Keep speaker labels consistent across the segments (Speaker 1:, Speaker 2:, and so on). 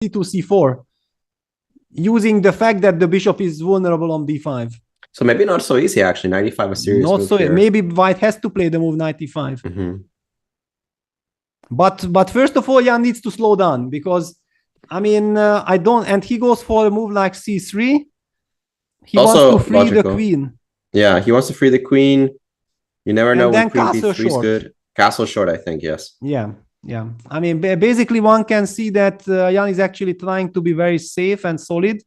Speaker 1: to c4, using the fact that the bishop is vulnerable on b5.
Speaker 2: So maybe not so easy, actually. 95 a serious
Speaker 1: Not
Speaker 2: move
Speaker 1: so
Speaker 2: here.
Speaker 1: maybe white has to play the move 95.
Speaker 2: Mm-hmm.
Speaker 1: But first of all, Jan needs to slow down, because I mean, I don't, and he goes for a move like c3. He
Speaker 2: Also
Speaker 1: wants to free
Speaker 2: logical.
Speaker 1: the queen.
Speaker 2: Yeah, he wants to free the queen. You never know when queen
Speaker 1: castle
Speaker 2: b3 is good. Castle short, I think, yes.
Speaker 1: Yeah, yeah. I mean, basically one can see that Jan is actually trying to be very safe and solid.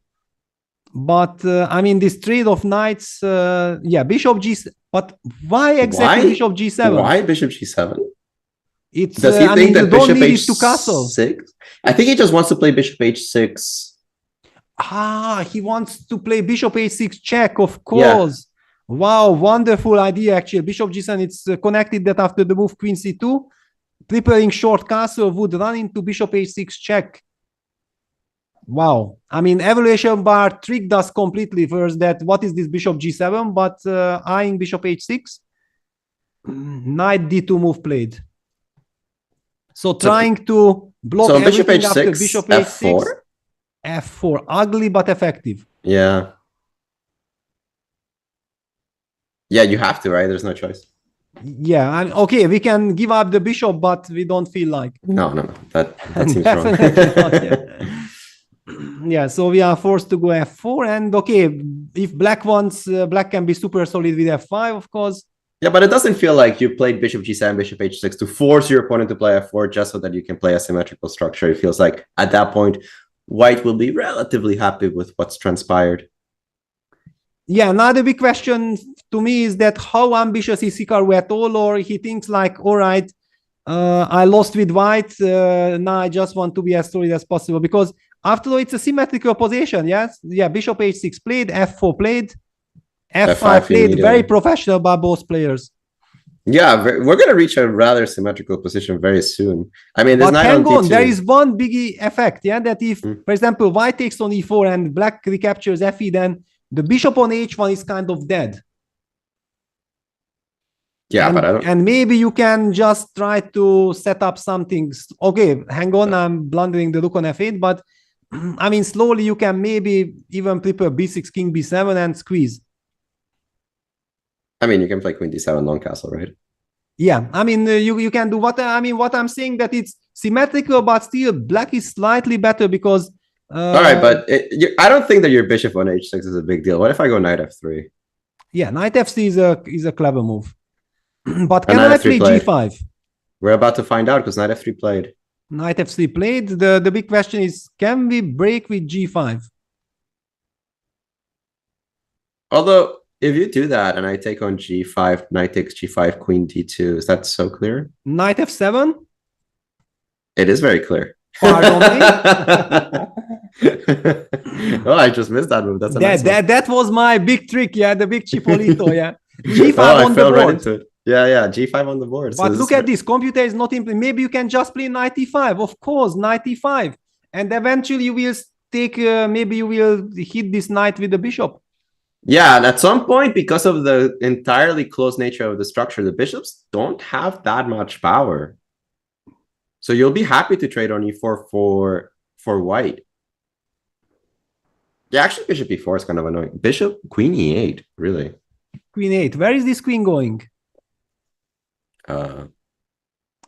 Speaker 1: But I mean, this trade of knights, yeah, bishop g7. But why exactly bishop g7?
Speaker 2: Why bishop g7?
Speaker 1: Does
Speaker 2: he think that
Speaker 1: you don't
Speaker 2: bishop
Speaker 1: need it to castle.
Speaker 2: h6? I think he just wants to play bishop h6.
Speaker 1: Ah, he wants to play bishop h6 check, of course. Yeah. Wow, wonderful idea, actually. Bishop g7, it's connected that after the move queen c2, preparing short castle would run into bishop h6 check. Wow. I mean, evaluation bar tricked us completely first that what is this bishop g7, but eyeing bishop h6, knight d2 move played. So trying to block everything
Speaker 2: bishop h6,
Speaker 1: after bishop
Speaker 2: f4?
Speaker 1: h6. F4, ugly but effective.
Speaker 2: Yeah. Yeah, you have to, right? There's no choice.
Speaker 1: Yeah, okay, we can give up the bishop, but we don't feel like.
Speaker 2: No. That seems wrong.
Speaker 1: Not, yeah. Yeah, so we are forced to go f4, and okay, if black wants, black can be super solid with f5, of course.
Speaker 2: Yeah, but it doesn't feel like you played bishop g7, bishop h6 to force your opponent to play f4 just so that you can play a symmetrical structure. It feels like at that point, white will be relatively happy with what's transpired.
Speaker 1: Yeah, another big question to me is that how ambitious is Hikaru at all, or he thinks like, all right, I lost with white, now I just want to be as solid as possible, because after all, it's a symmetrical position, yes? Yeah, bishop h6 played, f4 played, f5 played, very professional by both players.
Speaker 2: Yeah, we're going to reach a rather symmetrical position very soon. I mean,
Speaker 1: but hang on, there is one big effect, yeah, that if, for example, white takes on e4 and black recaptures fe, then the bishop on h1 is kind of dead.
Speaker 2: Yeah, but I don't...
Speaker 1: And maybe you can just try to set up something. Okay, hang on, I'm blundering the rook on f8, but I mean, slowly you can maybe even prepare b6, king b7 and squeeze.
Speaker 2: I mean, you can play queen d7 long castle, right?
Speaker 1: Yeah, I mean, you can do what what I'm saying, that it's symmetrical, but still black is slightly better because.
Speaker 2: All right, but I don't think that your bishop on h6 is a big deal. What if I go knight f3?
Speaker 1: Yeah, knight f3 is a clever move. But can I play g5?
Speaker 2: We're about to find out because knight f3 played.
Speaker 1: Knight f3 played. The big question is, can we break with g5?
Speaker 2: Although, if you do that and I take on g5, knight takes g5, queen d2, is that so clear?
Speaker 1: Knight f7?
Speaker 2: It is very clear.
Speaker 1: Pardon me?
Speaker 2: Oh, I just missed that move. That's a nice move.
Speaker 1: That was my big trick, yeah, the big Chipolito, yeah. G5 on the board.
Speaker 2: Right into it. Yeah, G5 on the board.
Speaker 1: But so look at this, computer is not implemented. Maybe you can just play knight e5, of course, knight e5. And eventually you will take, maybe you will hit this knight with the bishop.
Speaker 2: Yeah, and at some point, because of the entirely close nature of the structure, the bishops don't have that much power. So you'll be happy to trade on e4 for white. Yeah, actually, bishop e4 is kind of annoying. Bishop, queen e8, really.
Speaker 1: Queen 8. Where is this queen going?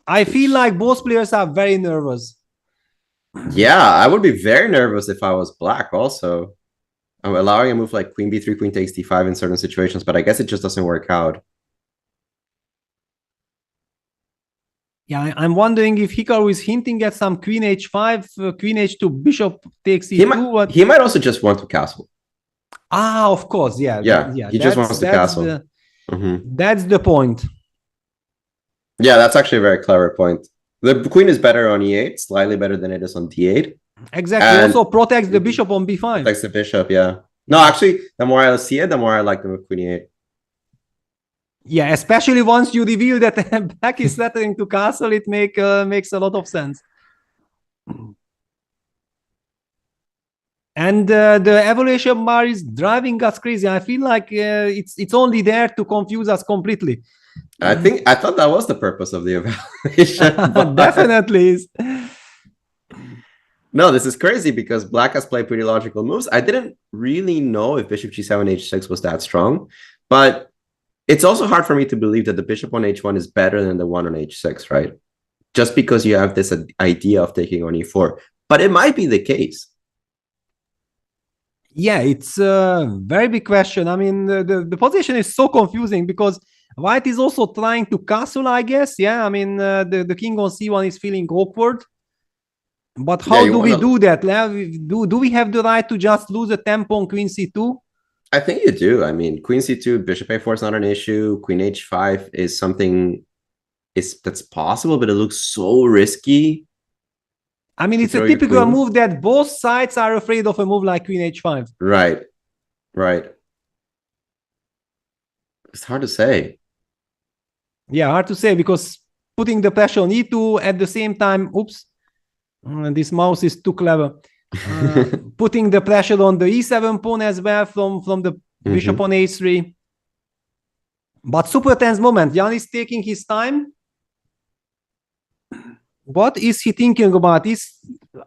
Speaker 1: I feel like both players are very nervous.
Speaker 2: Yeah, I would be very nervous if I was black also. I'm allowing a move like queen b3, queen takes d5 in certain situations, but I guess it just doesn't work out.
Speaker 1: Yeah, I'm wondering if Hikaru is hinting at some queen h5, queen h2, bishop takes e2.
Speaker 2: He might also just want to castle.
Speaker 1: Ah, of course, yeah.
Speaker 2: Yeah, he just wants to castle.
Speaker 1: That's the point.
Speaker 2: Yeah, that's actually a very clever point. The queen is better on e8, slightly better than it is on d8.
Speaker 1: Exactly. And also protects the bishop on b5.
Speaker 2: Protects the bishop, yeah. No, actually, the more I see it, the more I like the move queen e8.
Speaker 1: Yeah, especially once you reveal that black is threatening to castle, it makes a lot of sense. And the evaluation bar is driving us crazy. I feel like it's only there to confuse us completely.
Speaker 2: I thought that was the purpose of the evaluation.
Speaker 1: Definitely is.
Speaker 2: No, this is crazy because black has played pretty logical moves. I didn't really know if bishop g7, h6 was that strong, but it's also hard for me to believe that the bishop on h1 is better than the one on h6, right? Just because you have this idea of taking on e4. But it might be the case.
Speaker 1: Yeah, it's a very big question. I mean, the position is so confusing because white is also trying to castle, I guess. Yeah, I mean, the king on c1 is feeling awkward. But how do we do that? Do we have the right to just lose a tempo on queen c2?
Speaker 2: I think you do. I mean, queen c2, bishop a4 is not an issue. Queen h5 is something that's possible, but it looks so risky.
Speaker 1: I mean, it's a typical move that both sides are afraid of a move like queen h5.
Speaker 2: Right, right. It's hard to say.
Speaker 1: Yeah, hard to say because putting the pressure on e2 at the same time, oops, this mouse is too clever. Putting the pressure on the e7 pawn as well from the bishop on h3. But super tense moment. Jan is taking his time. What is he thinking about?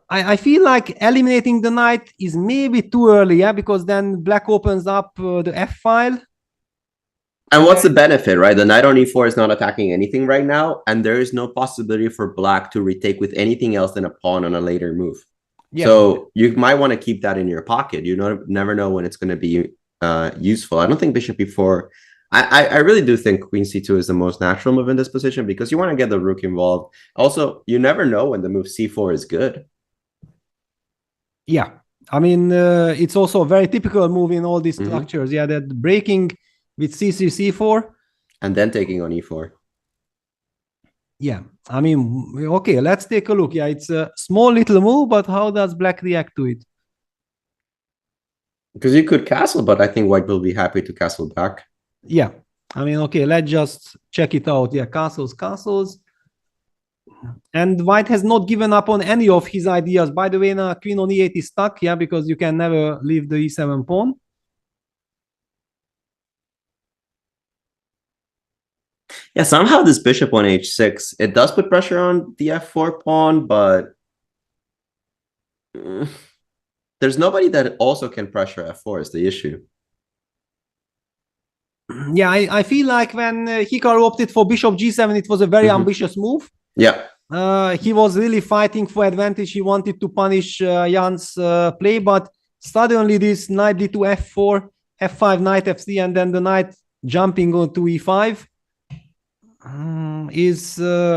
Speaker 1: I feel like eliminating the knight is maybe too early, yeah, because then black opens up the f file.
Speaker 2: And what's the benefit, right? The knight on e4 is not attacking anything right now, and there is no possibility for black to retake with anything else than a pawn on a later move. Yeah. So you might want to keep that in your pocket. You never know when it's going to be useful. I don't think bishop e4. I really do think queen c2 is the most natural move in this position because you want to get the rook involved. Also, you never know when the move c4 is good.
Speaker 1: Yeah, I mean, it's also a very typical move in all these structures. Yeah, that breaking with c3, c4.
Speaker 2: And then taking on e4.
Speaker 1: Yeah, I mean, okay, let's take a look. Yeah, it's a small little move, but how does black react to it?
Speaker 2: Because you could castle, but I think white will be happy to castle back.
Speaker 1: Yeah, I mean, okay, let's just check it out. Yeah, castles. And white has not given up on any of his ideas. By the way, now queen on e8 is stuck, yeah, because you can never leave the e7 pawn.
Speaker 2: Yeah, somehow this bishop on h6, it does put pressure on the f4 pawn, but there's nobody that also can pressure f4 is the issue.
Speaker 1: Yeah, I feel like when Hikaru opted for bishop g7, it was a very ambitious move.
Speaker 2: Yeah.
Speaker 1: He was really fighting for advantage. He wanted to punish Jan's play, but suddenly this knight d2 f4, f5, knight f3, and then the knight jumping onto e5 is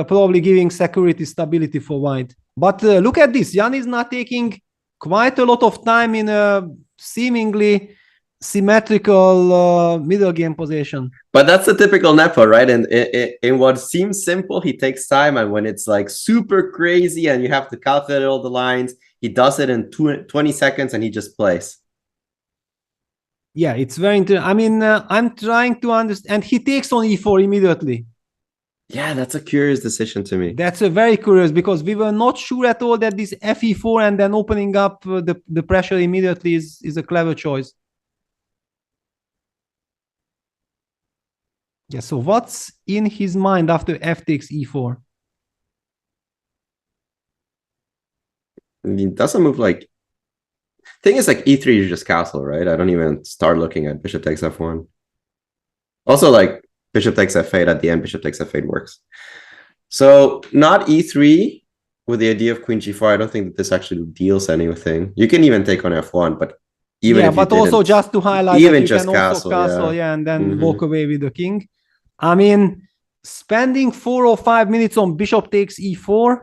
Speaker 1: probably giving security stability for white. But look at this. Jan is not taking quite a lot of time in a seemingly symmetrical middle game position.
Speaker 2: But that's the typical Nepo, right? And in what seems simple, he takes time. And when it's like super crazy and you have to calculate all the lines, he does it in 20 seconds and he just plays.
Speaker 1: Yeah, it's very interesting. I mean, I'm trying to understand. And he takes on e4 immediately.
Speaker 2: Yeah, that's a curious decision to me.
Speaker 1: That's a very curious because we were not sure at all that this fe4 and then opening up the pressure immediately is a clever choice. Yeah, so what's in his mind after f takes e4?
Speaker 2: He doesn't move like... Thing is, like, e3 you just castle, right? I don't even start looking at bishop takes f1. Also, like, bishop takes f8 at the end, bishop takes f8 works. So, not e3 with the idea of queen g4. I don't think that this actually deals anything. You can even take on f1, but even if you
Speaker 1: but also just to highlight
Speaker 2: even
Speaker 1: that you
Speaker 2: just
Speaker 1: can also castle, yeah, and then walk away with the king. I mean, spending 4 or 5 minutes on bishop takes e4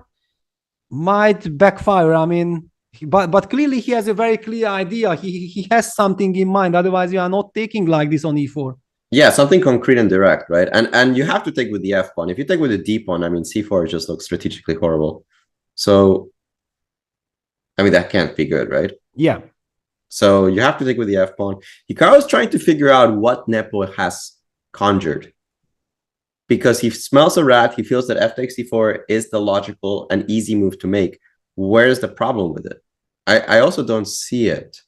Speaker 1: might backfire. I mean, but clearly he has a very clear idea. He has something in mind. Otherwise, you are not taking like this on e4.
Speaker 2: Yeah, something concrete and direct, right? And you have to take with the f pawn. If you take with the d pawn, I mean, c4 just looks strategically horrible. So, I mean, that can't be good, right?
Speaker 1: Yeah.
Speaker 2: So you have to take with the f pawn. Hikaru is trying to figure out what Nepo has conjured. Because he smells a rat, he feels that f takes c4 is the logical and easy move to make. Where's the problem with it? I also don't see it.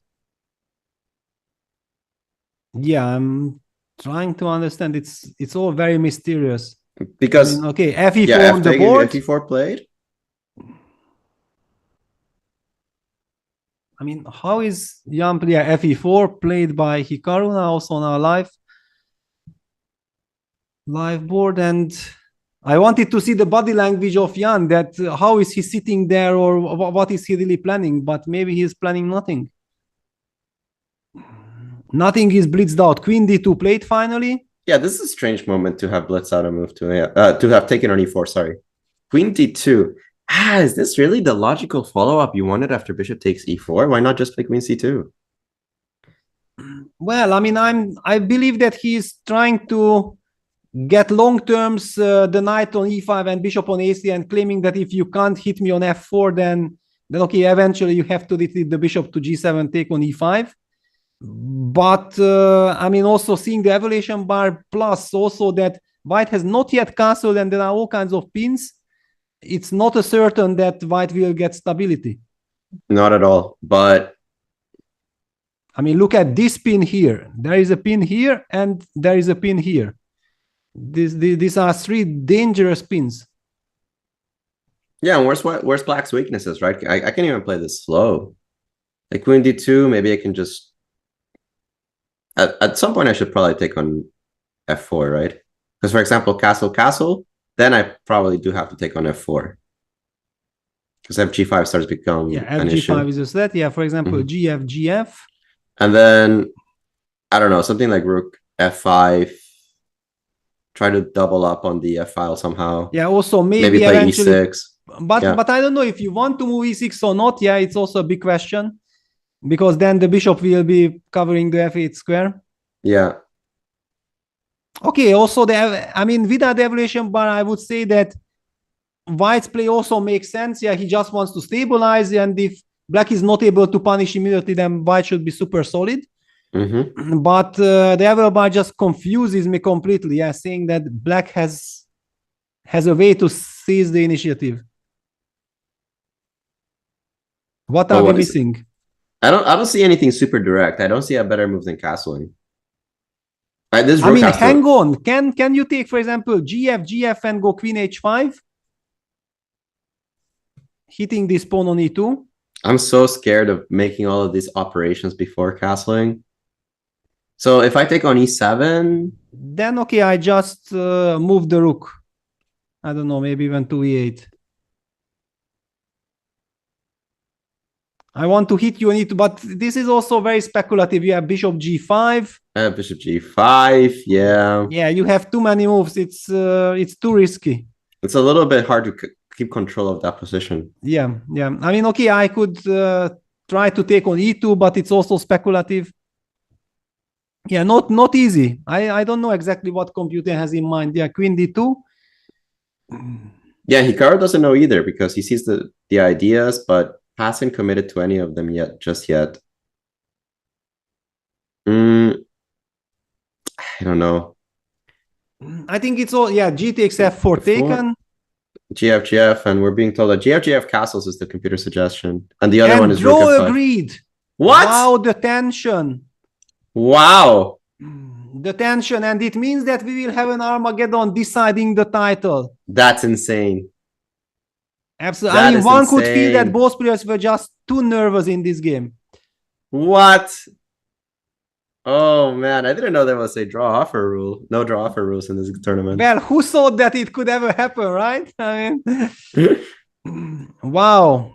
Speaker 1: Yeah, I'm trying to understand. It's all very mysterious.
Speaker 2: Because
Speaker 1: I mean, okay, fe4 on the board.
Speaker 2: fe4 played.
Speaker 1: I mean, how is Jan player fe4 played by Hikaru now also on our live board? And I wanted to see the body language of Jan, that how is he sitting there, or what is he really planning? But maybe he's planning nothing. Nothing is blitzed out. Queen d2 played finally.
Speaker 2: Yeah, this is a strange moment to have blitzed out a move to have taken on e4. Sorry, Queen d2. Is this really the logical follow-up you wanted after bishop takes e4? Why not just play queen c2?
Speaker 1: Well, I mean, I believe that he's trying to get long terms, the knight on e5 and bishop on a3, and claiming that if you can't hit me on f4, then okay, eventually you have to retreat the bishop to g7, take on e5. But I mean, also seeing the evaluation bar, plus also that white has not yet castled and there are all kinds of pins, it's not a certain that white will get stability.
Speaker 2: Not at all. But
Speaker 1: I mean, look at this pin here. There is a pin here and there is a pin here. These are three dangerous pins.
Speaker 2: Yeah, and where's black's weaknesses, right? I can even play this slow. Like queen d2, maybe I can just at some point I should probably take on f4, right? Because for example, castle, then I probably do have to take on f4. Because fg5 starts to become an issue.
Speaker 1: fg5 is a threat. Yeah, for example, gf.
Speaker 2: And then, I don't know, something like rook f5. Try to double up on the f file somehow.
Speaker 1: Yeah, also maybe
Speaker 2: play e6.
Speaker 1: But I don't know if you want to move e6 or not. Yeah, it's also a big question. Because then the bishop will be covering the f8 square.
Speaker 2: Yeah.
Speaker 1: Okay, also I mean, without the evaluation bar, I would say that white's play also makes sense. Yeah, he just wants to stabilize, and if black is not able to punish immediately, then white should be super solid. But the evaluation bar just confuses me completely. Yeah, saying that black has a way to seize the initiative. What are we missing?
Speaker 2: I don't see anything super direct. I don't see a better move than castling. Right, this
Speaker 1: I mean, hang on. Can you take, for example, gf and go queen h5? Hitting this pawn on e2?
Speaker 2: I'm so scared of making all of these operations before castling. So if I take on e7...
Speaker 1: Then, okay, I just move the rook. I don't know, maybe even to e8. I want to hit you on it, but this is also very speculative. You have bishop g5.
Speaker 2: Bishop g5, yeah.
Speaker 1: Yeah, you have too many moves. It's too risky.
Speaker 2: It's a little bit hard to keep control of that position.
Speaker 1: Yeah. I mean, okay, I could try to take on e2, but it's also speculative. Yeah, not easy. I don't know exactly what computer has in mind. Yeah, queen d2.
Speaker 2: Yeah, Hikaru doesn't know either because he sees the ideas, but hasn't committed to any of them just yet. I don't know.
Speaker 1: I think it's all, yeah, g takes f4 taken.
Speaker 2: GF, and we're being told that GF castles is the computer suggestion. And the other one is
Speaker 1: draw agreed.
Speaker 2: What?
Speaker 1: Wow, the tension.
Speaker 2: Wow.
Speaker 1: The tension, and it means that we will have an Armageddon deciding the title.
Speaker 2: That's insane.
Speaker 1: Absolutely. I mean, one could feel that both players were just too nervous in this game.
Speaker 2: What? Oh man, I didn't know there was a draw offer rule. No draw offer rules in this tournament.
Speaker 1: Well, who thought that it could ever happen, right? I mean, wow.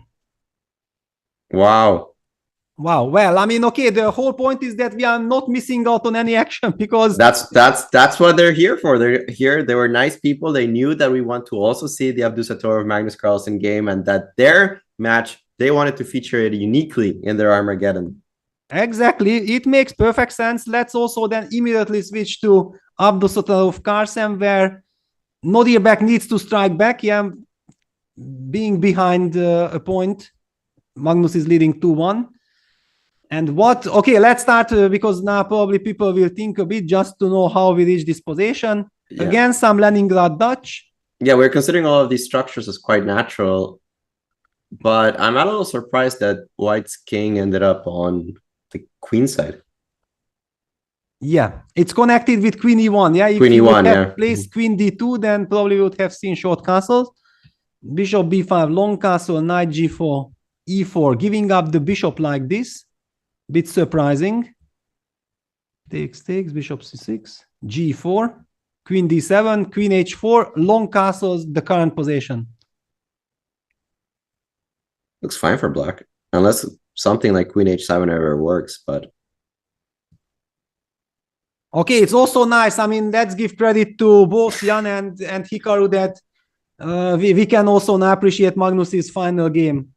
Speaker 1: Well, I mean, okay, the whole point is that we are not missing out on any action because
Speaker 2: that's what they're here for. They're here. They were nice people. They knew that we want to also see the Abdusattorov Magnus Carlsen game, and that their match, they wanted to feature it uniquely in their Armageddon.
Speaker 1: Exactly. It makes perfect sense. Let's also then immediately switch to Abdusattorov Carlsen, where Nodirbek needs to strike back. Yeah, being behind a point, Magnus is leading 2-1. And what? Okay, let's start because now probably people will think a bit just to know how we reach this position. Yeah. Again, some Leningrad Dutch.
Speaker 2: Yeah, we're considering all of these structures as quite natural, but I'm a little surprised that White's king ended up on the queen side.
Speaker 1: Yeah, it's connected with queen e1. Yeah, if
Speaker 2: queen
Speaker 1: you
Speaker 2: e1,
Speaker 1: would have
Speaker 2: yeah.
Speaker 1: placed queen d2, then probably we would have seen short castles. Bishop b5, long castle, knight g4. e4, giving up the bishop like this. Bit surprising. Takes, bishop c6, g4, queen d7, queen h4, long castles, the current position.
Speaker 2: Looks fine for black, unless something like queen h7 ever works, but...
Speaker 1: Okay, it's also nice. I mean, let's give credit to both Jan and Hikaru that we can also now appreciate Magnus's final game.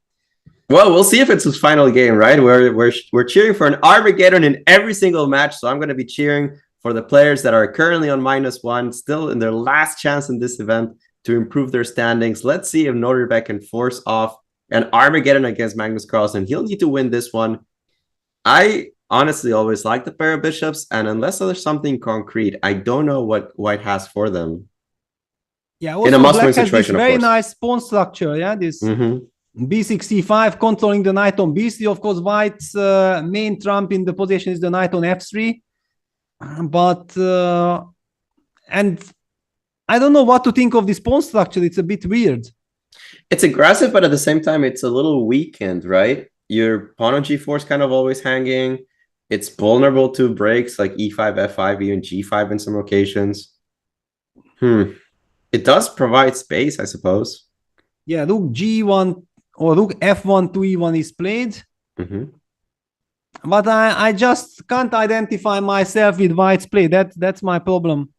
Speaker 2: Well, we'll see if it's his final game, right? We're cheering for an Armageddon in every single match, so I'm going to be cheering for the players that are currently on -1, still in their last chance in this event to improve their standings. Let's see if Nodirbek can force off an Armageddon against Magnus Carlsen. He'll need to win this one. I honestly always like the pair of bishops, and unless there's something concrete, I don't know what white has for them.
Speaker 1: Yeah, also in a must-win situation, of course. Very nice pawn structure, yeah, this b6, c5, controlling the knight on b3. Of course, white's main trump in the position is the knight on f3. But, and I don't know what to think of this pawn structure. It's a bit weird.
Speaker 2: It's aggressive, but at the same time, it's a little weakened, right? Your pawn on g4 is kind of always hanging. It's vulnerable to breaks like e5, f5, even g5 in some occasions. It does provide space, I suppose.
Speaker 1: Yeah, rook g1 or rook f1 to e1 is played. But I just can't identify myself with white's play. That's my problem.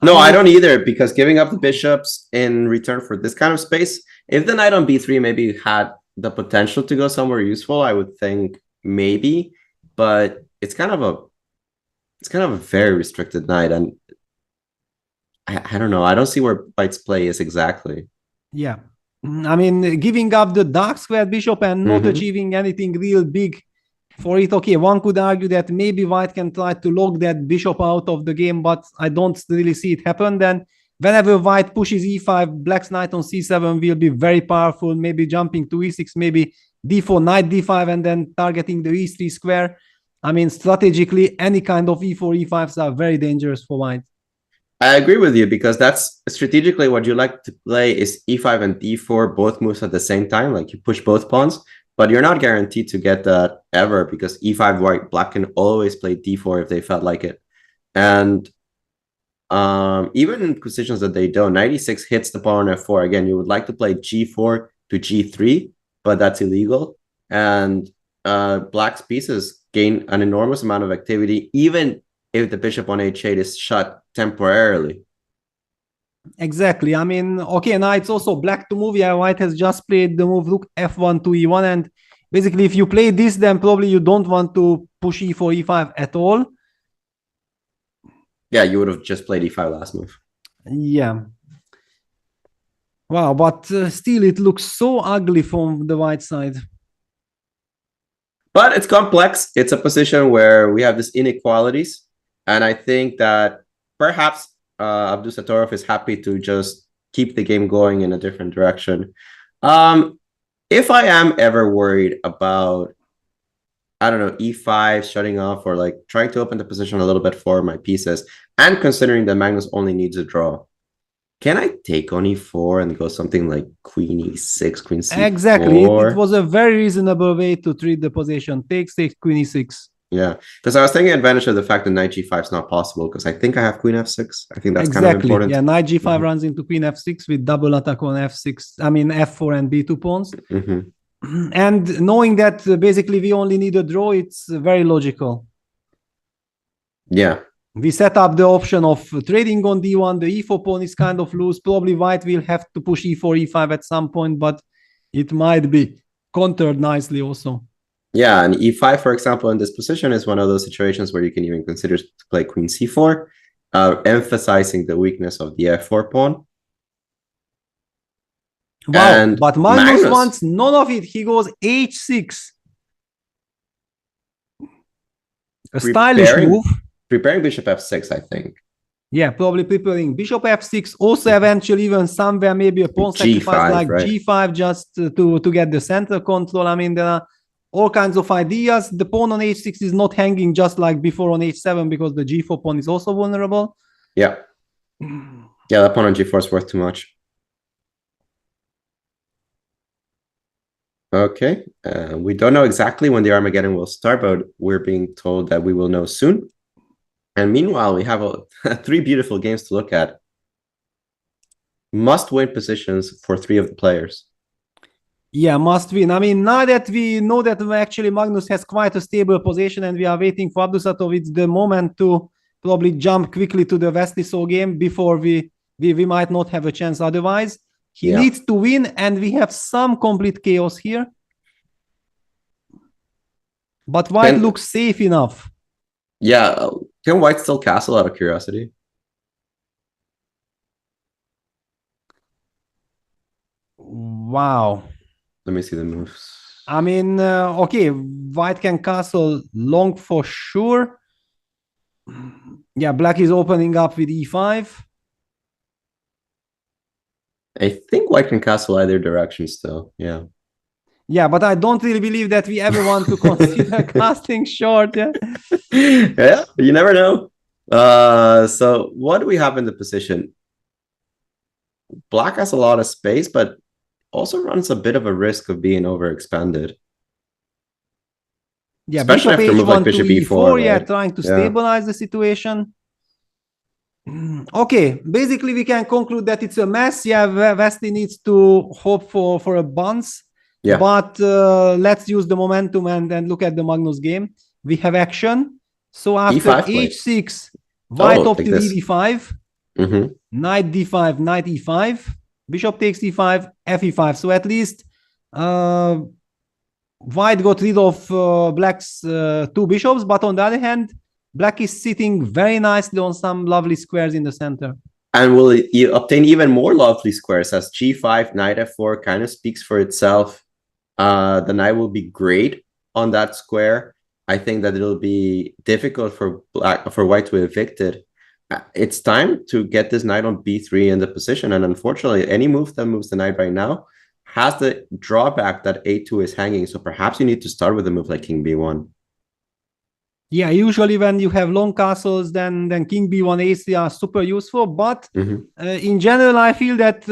Speaker 2: No, I don't either, because giving up the bishops in return for this kind of space, if the knight on b3 maybe had the potential to go somewhere useful, I would think maybe, but it's kind of a very restricted knight, and I don't know. I don't see where white's play is exactly.
Speaker 1: Yeah, I mean, giving up the dark square bishop and not achieving anything real big for it. Okay, one could argue that maybe white can try to lock that bishop out of the game, but I don't really see it happen. Then whenever white pushes e5, black's knight on c7 will be very powerful, maybe jumping to e6, maybe d4, knight d5, and then targeting the e3 square. I mean, strategically, any kind of e4, e5s are very dangerous for white.
Speaker 2: I agree with you, because that's strategically what you like to play is e5 and d4, both moves at the same time, like you push both pawns, but you're not guaranteed to get that ever, because e5 white, black can always play d4 if they felt like it. And even in positions that they don't, 96 hits the pawn on f4. Again, you would like to play g4 to g3, but that's illegal. And black's pieces gain an enormous amount of activity, even if the bishop on h8 is shut temporarily.
Speaker 1: Exactly. I mean, okay, now it's also black to move. Yeah, white has just played the move rook f1 to e1, and basically if you play this, then probably you don't want to push e4, e5 at all.
Speaker 2: Yeah, you would have just played e5 last move.
Speaker 1: Yeah. Wow, but still it looks so ugly from the white side.
Speaker 2: But it's complex. It's a position where we have these inequalities. And I think that perhaps Abdusattorov is happy to just keep the game going in a different direction. If I am ever worried about, I don't know, e5 shutting off, or like trying to open the position a little bit for my pieces, and considering that Magnus only needs a draw, can I take on e4 and go something like queen e6, queen c4?
Speaker 1: Exactly. It was a very reasonable way to treat the position. Takes, queen e6.
Speaker 2: Yeah, because I was taking advantage of the fact that knight g5 is not possible, because I think I have queen f6. I think that's kind of important.
Speaker 1: Yeah, knight g5 runs into queen f6 with double attack on f6. I mean, f4 and b2 pawns. And knowing that basically we only need a draw, it's very logical.
Speaker 2: Yeah.
Speaker 1: We set up the option of trading on d1. The e4 pawn is kind of loose. Probably white will have to push e4, e5 at some point, but it might be countered nicely also.
Speaker 2: Yeah, and e5, for example, in this position is one of those situations where you can even consider to play queen c4, emphasizing the weakness of the f4 pawn.
Speaker 1: Wow, and but Magnus wants none of it. He goes h6. A stylish move.
Speaker 2: Preparing bishop f6, I think.
Speaker 1: Yeah, probably preparing bishop f6. Also, eventually, even somewhere, maybe a pawn sacrifice like right? g5, just to get the center control. I mean, there are all kinds of ideas. The pawn on h6 is not hanging just like before on h7, because the g4 pawn is also vulnerable.
Speaker 2: Yeah. Yeah, that pawn on g4 is worth too much. Okay. We don't know exactly when the Armageddon will start, but we're being told that we will know soon. And meanwhile, we have 3 beautiful games to look at. Must-win positions for 3 of the players.
Speaker 1: Yeah, must win. I mean, now that we know that actually Magnus has quite a stable position and we are waiting for Abdusatov, it's the moment to probably jump quickly to the Vestisol game before we might not have a chance otherwise. He needs to win, and we have some complete chaos here. But White looks safe enough.
Speaker 2: Yeah. Can White still castle out of curiosity?
Speaker 1: Wow.
Speaker 2: Let me see the moves.
Speaker 1: I mean, okay, White can castle long for sure. Yeah, Black is opening up with e5.
Speaker 2: I think White can castle either direction still. Yeah.
Speaker 1: Yeah, but I don't really believe that we ever want to consider casting short. Yeah?
Speaker 2: Yeah, you never know. So what do we have in the position? Black has a lot of space, but also runs a bit of a risk of being overexpanded.
Speaker 1: Yeah, especially bishop h1 like bishop to e4, right? Yeah, trying to stabilize the situation. Okay, basically we can conclude that it's a mess. Yeah, Vesti needs to hope for a bounce. Yeah. But let's use the momentum and look at the Magnus game. We have action. So after h6, White opted e5, knight d5, knight e5, bishop takes e5, fe5. So at least White got rid of Black's 2 bishops, but on the other hand, Black is sitting very nicely on some lovely squares in the center.
Speaker 2: And will you obtain even more lovely squares as g5, knight f4 kind of speaks for itself. The knight will be great on that square. I think that it'll be difficult for White to evict it. It's time to get this knight on b3 in the position. And unfortunately, any move that moves the knight right now has the drawback that a2 is hanging. So perhaps you need to start with a move like king b1.
Speaker 1: Yeah, usually when you have long castles, then king b1, a3 are super useful. But in general, I feel that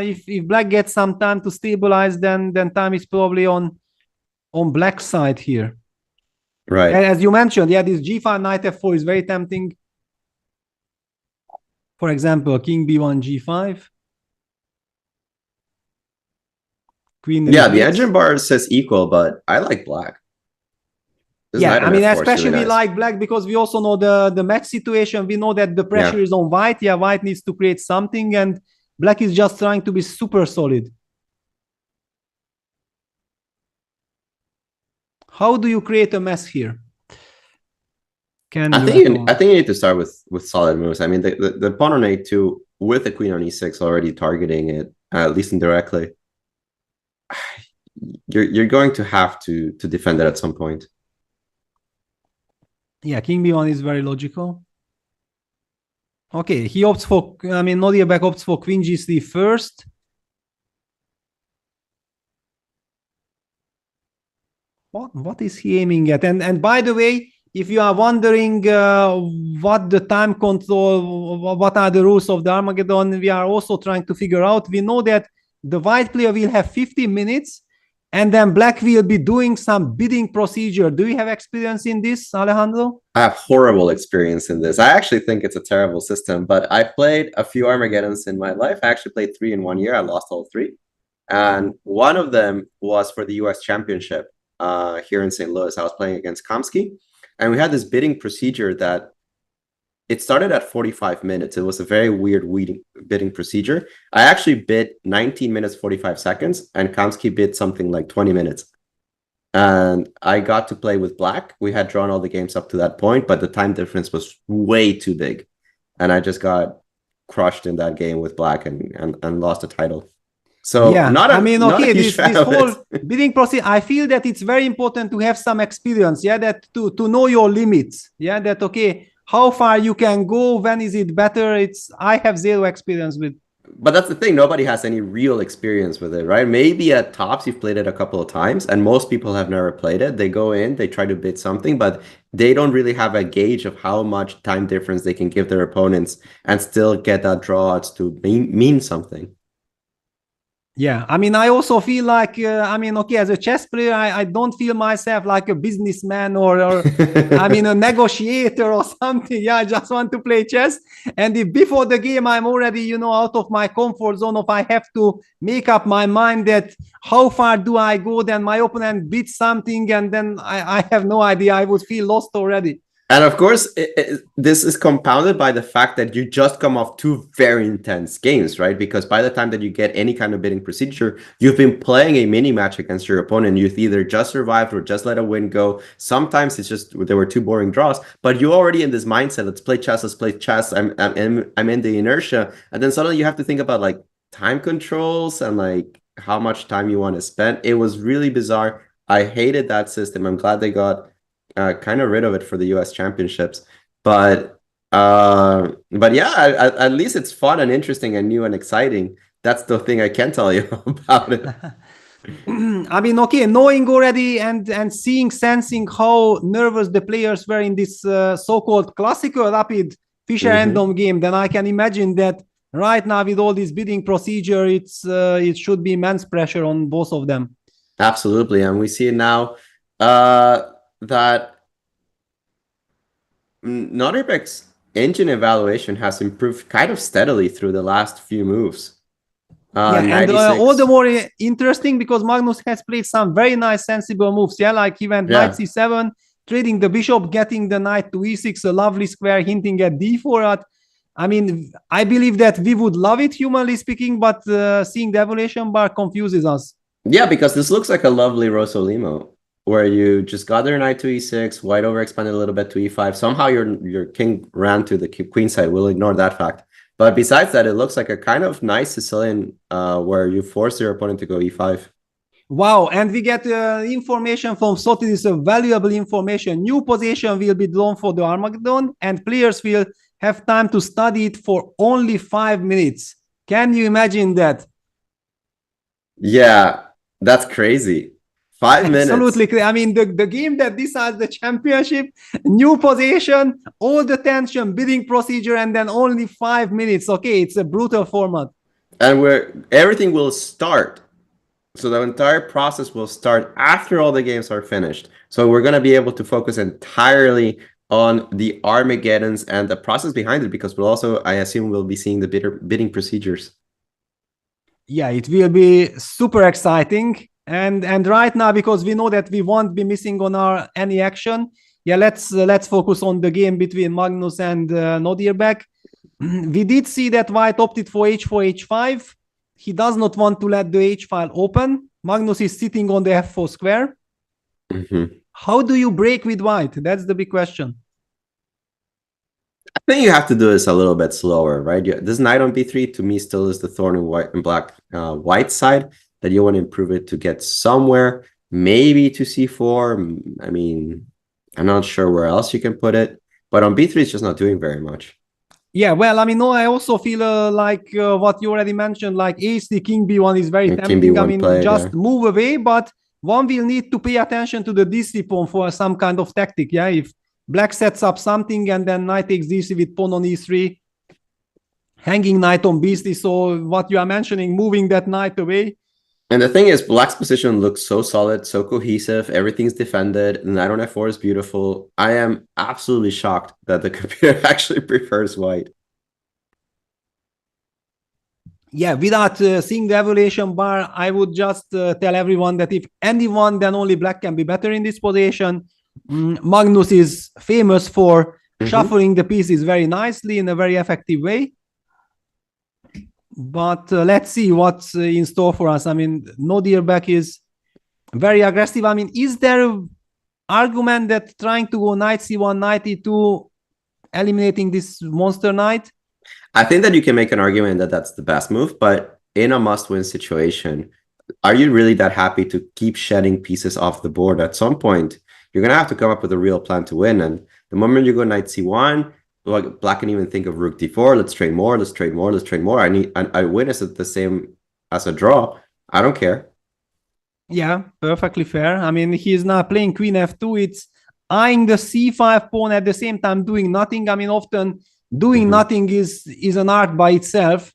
Speaker 1: if Black gets some time to stabilize, then time is probably on Black's side here.
Speaker 2: Right.
Speaker 1: And as you mentioned, yeah, this g5, knight f4 is very tempting. For example, king b1, g5. Queen.
Speaker 2: Yeah, the engine bar says equal, but I like Black.
Speaker 1: Yeah, I mean, especially really we like Black because we also know the match situation. We know that the pressure is on White. Yeah, White needs to create something, and Black is just trying to be super solid. How do you create a mess here?
Speaker 2: I think you need to start with solid moves. I mean, the pawn on a2 with the queen on e6 already targeting it, at least indirectly. You're going to have to defend it at some point.
Speaker 1: Yeah, king b1 is very logical. Okay, he opts for, I mean, Nodirbek opts for queen g3 first. What is he aiming at? And by the way, if you are wondering what the time control, what are the rules of the Armageddon, we are also trying to figure out. We know that the White player will have 50 minutes, and then Black will be doing some bidding procedure. Do you have experience in this, Alejandro?
Speaker 2: I have horrible experience in this. I actually think it's a terrible system, but I played a few Armageddons in my life. I actually played 3 in 1 year. I lost all 3. And one of them was for the US Championship here in St. Louis. I was playing against Kamsky. And we had this bidding procedure that it started at 45 minutes. It was a very weird bidding procedure. I actually bid 19 minutes, 45 seconds, and Kamsky bid something like 20 minutes. And I got to play with Black. We had drawn all the games up to that point, but the time difference was way too big. And I just got crushed in that game with Black and lost the title. So
Speaker 1: yeah, this whole bidding process, I feel that it's very important to have some experience, yeah, that to know your limits, yeah, that, okay, how far you can go, when is it better? I have 0 experience with.
Speaker 2: But that's the thing, nobody has any real experience with it, right? Maybe at tops you've played it a couple of times, and most people have never played it. They go in, they try to bid something, but they don't really have a gauge of how much time difference they can give their opponents and still get that draw odds to mean something.
Speaker 1: Yeah, I mean, I also feel like, okay, as a chess player, I don't feel myself like a businessman or I mean, a negotiator or something. Yeah, I just want to play chess. And if before the game, I'm already, out of my comfort zone, if I have to make up my mind that how far do I go, then my opponent beats something, and then I have no idea. I would feel lost already.
Speaker 2: And of course, this is compounded by the fact that you just come off two very intense games, right? Because by the time that you get any kind of bidding procedure, you've been playing a mini match against your opponent. You've either just survived or just let a win go. Sometimes it's just there were two boring draws, but you're already in this mindset. Let's play chess. Let's play chess. I'm in the inertia, and then suddenly you have to think about like time controls and like how much time you want to spend. It was really bizarre. I hated that system. I'm glad they got kind of rid of it for the US championships, but yeah, at least it's fun and interesting and new and exciting. That's the thing I can tell you about it.
Speaker 1: I mean, okay, knowing already and sensing how nervous the players were in this so-called classical rapid Fischer random game, then I can imagine that right now with all this bidding procedure, it should be immense pressure on both of them.
Speaker 2: Absolutely, and we see now that Nodirbek's engine evaluation has improved kind of steadily through the last few moves.
Speaker 1: And all the more interesting because Magnus has played some very nice sensible moves. Yeah, like he went knight c7, trading the bishop, getting the knight to e6, a lovely square hinting at d4. I mean, I believe that we would love it, humanly speaking, but seeing the evaluation bar confuses us.
Speaker 2: Yeah, because this looks like a lovely Rosolimo, where you just got their knight to e6, white overexpanded a little bit to e5. Somehow your king ran to the queen side. We'll ignore that fact. But besides that, it looks like a kind of nice Sicilian where you force your opponent to go e5.
Speaker 1: Wow, and we get information from Soti. This is valuable information. New position will be drawn for the Armageddon, and players will have time to study it for only 5 minutes. Can you imagine that?
Speaker 2: Yeah, that's crazy. 5 minutes.
Speaker 1: Absolutely. I mean, the game that decides the championship, new position, all the tension, bidding procedure, and then only 5 minutes. Okay, it's a brutal format.
Speaker 2: And everything will start. So the entire process will start after all the games are finished. So we're going to be able to focus entirely on the Armageddons and the process behind it, because we'll also, I assume, we'll be seeing the bidding procedures.
Speaker 1: Yeah, it will be super exciting. And right now, because we know that we won't be missing on any action, yeah, let's focus on the game between Magnus and Nodirbek. We did see that white opted for h4, h5. He does not want to let the h file open. Magnus is sitting on the f4 square. How do you break with white? That's the big question.
Speaker 2: I think you have to do this a little bit slower, right? This knight on b3 to me still is the thorn in white and black white side that you want to improve it to get somewhere, maybe to c4. I mean, I'm not sure where else you can put it, but on b3 it's just not doing very much.
Speaker 1: Yeah, well, I mean, no, I also feel like what you already mentioned, like ace-d, king b1 is very tempting. I mean, just move away, but one will need to pay attention to the d3 pawn for some kind of tactic. Yeah, if black sets up something and then knight takes d3 with pawn on e3, hanging knight on b3. So what you are mentioning, moving that knight away.
Speaker 2: And the thing is, black's position looks so solid, so cohesive. Everything's defended. The knight on f4 is beautiful. I am absolutely shocked that the computer actually prefers white.
Speaker 1: Yeah, without seeing the evaluation bar, I would just tell everyone that if anyone, then only black can be better in this position. Magnus is famous for shuffling the pieces very nicely in a very effective way. But let's see what's in store for us. I mean, Nodirbek is very aggressive. I mean, is there an argument that trying to go knight c1, knight e2, eliminating this monster knight?
Speaker 2: I think that you can make an argument that that's the best move, but in a must-win situation, are you really that happy to keep shedding pieces off the board? At some point, you're going to have to come up with a real plan to win. And the moment you go knight c1, like black can even think of rook d4. Let's trade more. Let's trade more. Let's trade more. I win is the same as a draw. I don't care.
Speaker 1: Yeah, perfectly fair. I mean, he's now playing queen f2. It's eyeing the c5 pawn at the same time doing nothing. I mean, often doing nothing is an art by itself.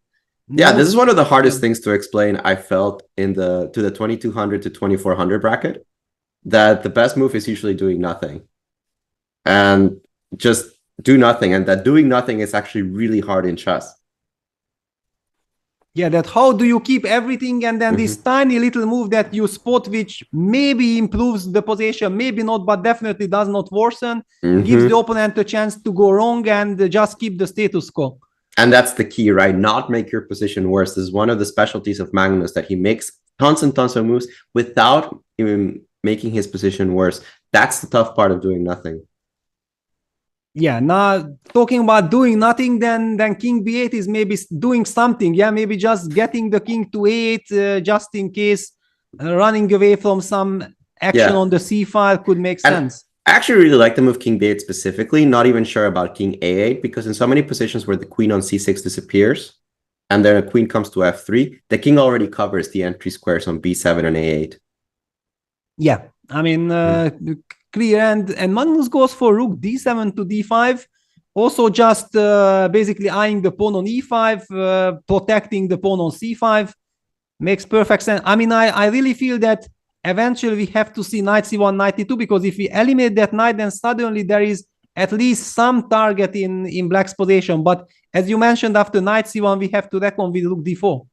Speaker 2: Yeah,
Speaker 1: No,
Speaker 2: this is one of the hardest things to explain. I felt in the 2200 to 2400 bracket, that the best move is usually doing nothing and just do nothing, and that doing nothing is actually really hard in chess.
Speaker 1: Yeah, that how do you keep everything, and then this tiny little move that you spot, which maybe improves the position, maybe not, but definitely does not worsen, gives the opponent a chance to go wrong and just keep the status quo.
Speaker 2: And that's the key, right? Not make your position worse. This is one of the specialties of Magnus, that he makes tons and tons of moves without even making his position worse. That's the tough part of doing nothing.
Speaker 1: Yeah, now talking about doing nothing, then king b8 is maybe doing something. Yeah, maybe just getting the king to 8, just in case, running away from some action on the c file could make sense.
Speaker 2: I actually really like the move king b8 specifically, not even sure about king a8, because in so many positions where the queen on c6 disappears and then a queen comes to f3, the king already covers the entry squares on b7 and a8.
Speaker 1: Yeah, I mean, clear. And Magnus goes for rook d7 to d5, also just basically eyeing the pawn on e5, protecting the pawn on c5. Makes perfect sense. I mean, I really feel that eventually we have to see knight c1, knight e2, because if we eliminate that knight, then suddenly there is at least some target in black's position. But as you mentioned, after knight c1, we have to reckon with rook d4.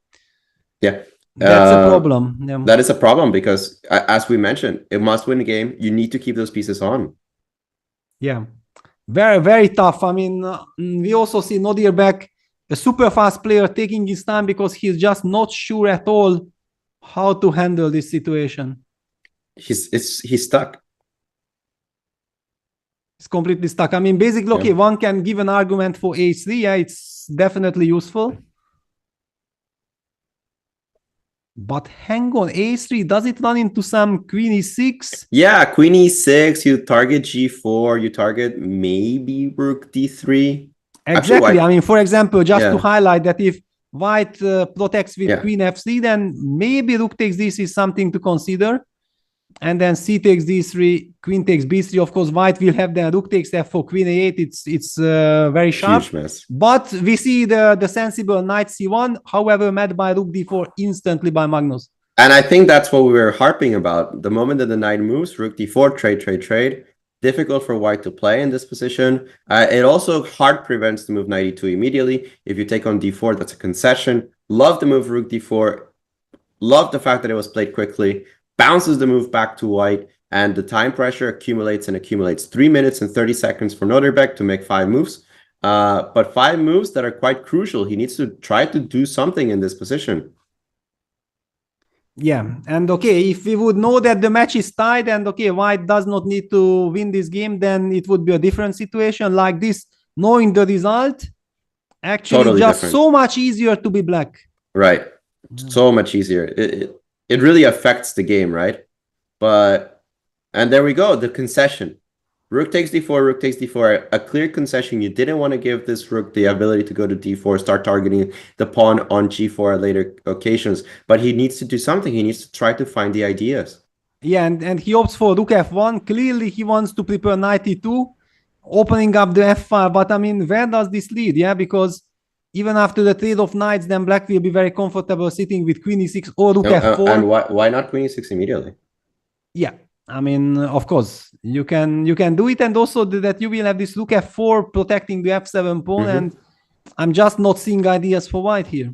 Speaker 2: Yeah.
Speaker 1: That's a problem. Yeah.
Speaker 2: That is a problem, because as we mentioned, it must win the game. You need to keep those pieces on.
Speaker 1: Yeah, very, very tough. I mean, we also see Nodirbek, a super fast player, taking his time because he's just not sure at all how to handle this situation.
Speaker 2: He's stuck.
Speaker 1: It's completely stuck. I mean, basically, okay, one can give an argument for h3. Yeah, it's definitely useful. But hang on, a3, does it run into some queen e6?
Speaker 2: Yeah, queen e6, you target g4, you target maybe rook d3.
Speaker 1: Exactly.
Speaker 2: Actually,
Speaker 1: I mean, for example, just to highlight that if white protects with queen f3, then maybe rook takes this is something to consider. And then c takes d3, queen takes b3. Of course, white will have the rook takes f4, queen a8. It's very sharp.
Speaker 2: Huge mess.
Speaker 1: But we see the sensible knight c1, however, met by rook d4 instantly by Magnus.
Speaker 2: And I think that's what we were harping about. The moment that the knight moves, rook d4, trade. Difficult for white to play in this position. It also hard prevents the move knight e2 immediately. If you take on d4, that's a concession. Love the move rook d4. Love the fact that it was played quickly. Bounces the move back to white, and the time pressure accumulates and accumulates. 3 minutes and 30 seconds for Nodirbek to make 5 moves. But 5 moves that are quite crucial. He needs to try to do something in this position.
Speaker 1: Yeah, and okay, if we would know that the match is tied and okay, white does not need to win this game, then it would be a different situation. Like this, knowing the result, actually totally just different. So much easier to be black.
Speaker 2: Right, so much easier. It really affects the game, right? And there we go, the concession. Rook takes d4, rook takes d4, a clear concession. You didn't want to give this rook the ability to go to d4, start targeting the pawn on g4 at later occasions. But he needs to do something. He needs to try to find the ideas.
Speaker 1: Yeah, and he opts for rook f1. Clearly, he wants to prepare knight e2, opening up the f file. But I mean, where does this lead? Yeah, because even after the trade of knights, then black will be very comfortable sitting with queen e6 or rook f4.
Speaker 2: And why not queen e6 immediately?
Speaker 1: Yeah. I mean, of course, you can do it, and also that you will have this rook f4 protecting the f7 pawn, and I'm just not seeing ideas for white here.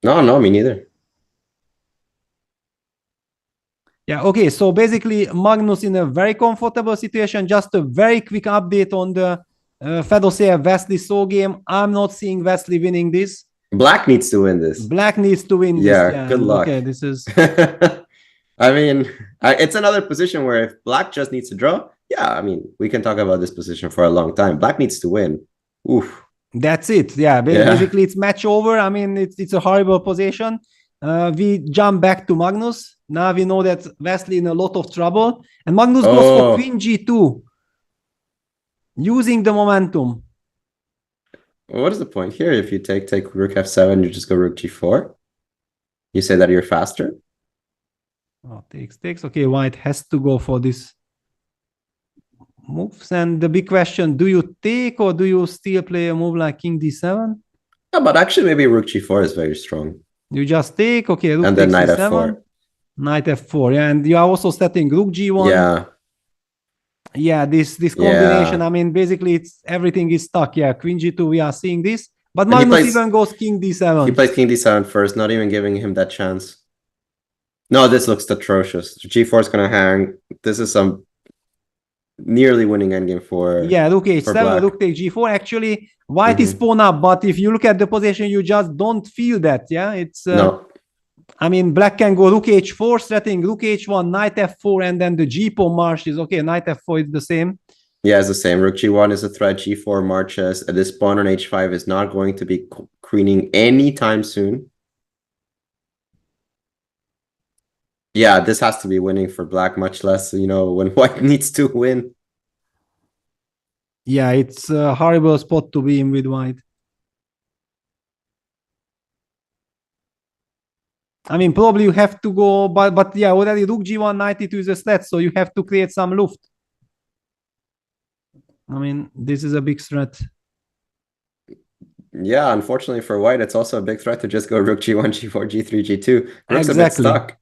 Speaker 2: No, me neither.
Speaker 1: Yeah, okay, so basically Magnus in a very comfortable situation. Just a very quick update on the Fedosseyev-Vesely Soul game. I'm not seeing Vesely winning this.
Speaker 2: Black needs to win this.
Speaker 1: Black needs to win this.
Speaker 2: Yeah, good luck.
Speaker 1: Okay, this is...
Speaker 2: I mean, it's another position where if black just needs to draw, yeah, I mean, we can talk about this position for a long time. Black needs to win. Oof.
Speaker 1: That's it. Yeah, basically it's match over. I mean, it's a horrible position. We jump back to Magnus. Now we know that Vesely in a lot of trouble. And Magnus goes for queen g2, using the momentum.
Speaker 2: What is the point here? If you take rook f7, you just go rook g4? You say that you're faster?
Speaker 1: Oh, takes. Okay, white has to go for this moves. And the big question, do you take or do you still play a move like king d7?
Speaker 2: Yeah, but actually maybe rook g4 is very strong.
Speaker 1: You just take, okay, rook
Speaker 2: And then
Speaker 1: takes
Speaker 2: knight
Speaker 1: c7,
Speaker 2: f4.
Speaker 1: knight f4, yeah, and you are also setting rook g1.
Speaker 2: Yeah.
Speaker 1: Yeah, this combination, I mean, basically it's everything is stuck. Yeah, queen g2, we are seeing this. But Magnus even goes king d7.
Speaker 2: He plays king d7 first, not even giving him that chance. No, this looks atrocious. g4 is going to hang. This is some nearly winning endgame for
Speaker 1: rook h7,
Speaker 2: black.
Speaker 1: rook takes g4. Actually, white is pawn up, but if you look at the position, you just don't feel that. Yeah, it's
Speaker 2: no.
Speaker 1: I mean, black can go rook h4, threatening rook h1, knight f4, and then the g pawn marches. Okay, knight f4 is the same.
Speaker 2: Yeah, it's the same. Rook g1 is a threat. G4 marches. This pawn on h5 is not going to be queening anytime soon. Yeah, this has to be winning for black, much less, you know, when white needs to win.
Speaker 1: Yeah, it's a horrible spot to be in with white. I mean, probably you have to go, but yeah, already rook g1, knight e2 is a threat, so you have to create some luft. I mean, this is a big threat.
Speaker 2: Yeah, unfortunately for white, it's also a big threat to just go rook g1, g4, g3, g2. Rook's
Speaker 1: Exactly.
Speaker 2: a bit stuck.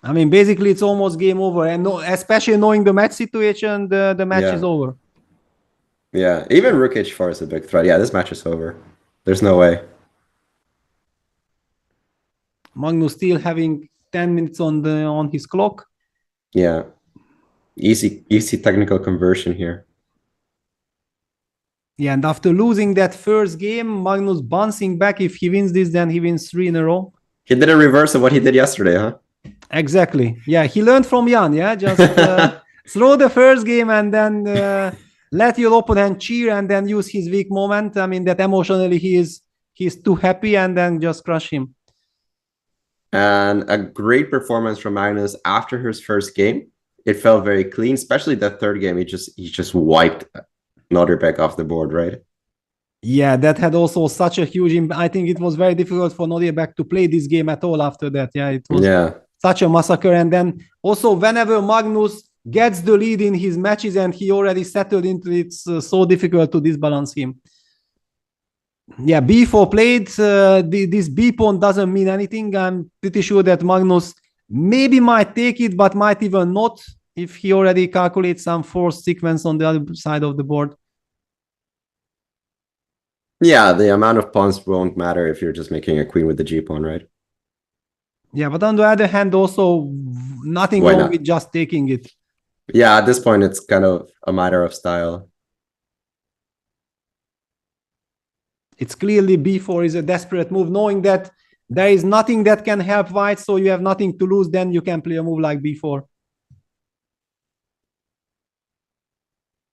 Speaker 1: I mean, basically, it's almost game over, and especially knowing the match situation, the match is over.
Speaker 2: Yeah, even rook h4 is a big threat. Yeah, this match is over. There's no way.
Speaker 1: Magnus still having 10 minutes on his clock.
Speaker 2: Yeah, easy technical conversion here.
Speaker 1: Yeah, and after losing that first game, Magnus bouncing back. If he wins this, then he wins 3 in a row.
Speaker 2: He did a reverse of what he did yesterday, huh?
Speaker 1: Exactly. Yeah, he learned from Jan. Yeah, just throw the first game and then let your opponent cheer and then use his weak moment. I mean, that emotionally he's too happy, and then just crush him.
Speaker 2: And a great performance from Magnus after his first game. It felt very clean, especially that third game. He just wiped Nodirbek off the board, right?
Speaker 1: Yeah, that had also such a huge impact. I think it was very difficult for Nodirbek to play this game at all after that. Yeah, it was such a massacre. And then also whenever Magnus gets the lead in his matches and he already settled into it, it's so difficult to disbalance him. Yeah, b4 played. This b pawn doesn't mean anything. I'm pretty sure that Magnus maybe might take it, but might even not if he already calculates some forced sequence on the other side of the board.
Speaker 2: Yeah, the amount of pawns won't matter if you're just making a queen with the g pawn, right?
Speaker 1: Yeah, but on the other hand, also nothing wrong with just taking it.
Speaker 2: Yeah, at this point, it's kind of a matter of style.
Speaker 1: It's clearly b4 is a desperate move, knowing that there is nothing that can help white, so you have nothing to lose, then you can play a move like b4.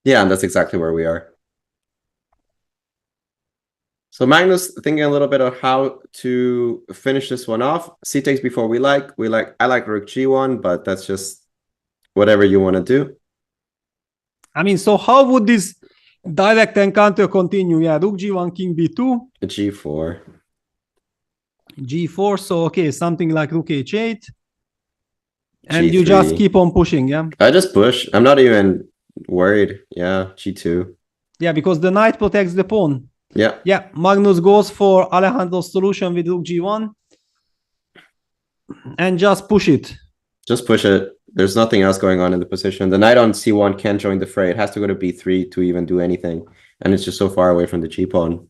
Speaker 2: Yeah, and that's exactly where we are. So Magnus thinking a little bit of how to finish this one off. C takes before I like rook g1, but that's just whatever you want to do.
Speaker 1: I mean, so how would this direct encounter continue? Yeah, rook g1, king b2.
Speaker 2: G4.
Speaker 1: G4, so okay, something like rook h8. And
Speaker 2: G3.
Speaker 1: you just keep on pushing, yeah?
Speaker 2: I just push. I'm not even worried. Yeah, G2.
Speaker 1: Yeah, because the knight protects the pawn.
Speaker 2: Yeah.
Speaker 1: Yeah, Magnus goes for Alejandro's solution with rook g1. And just push it.
Speaker 2: Just push it. There's nothing else going on in the position. The knight on c1 can't join the fray. It has to go to b3 to even do anything. And it's just so far away from the g-pawn.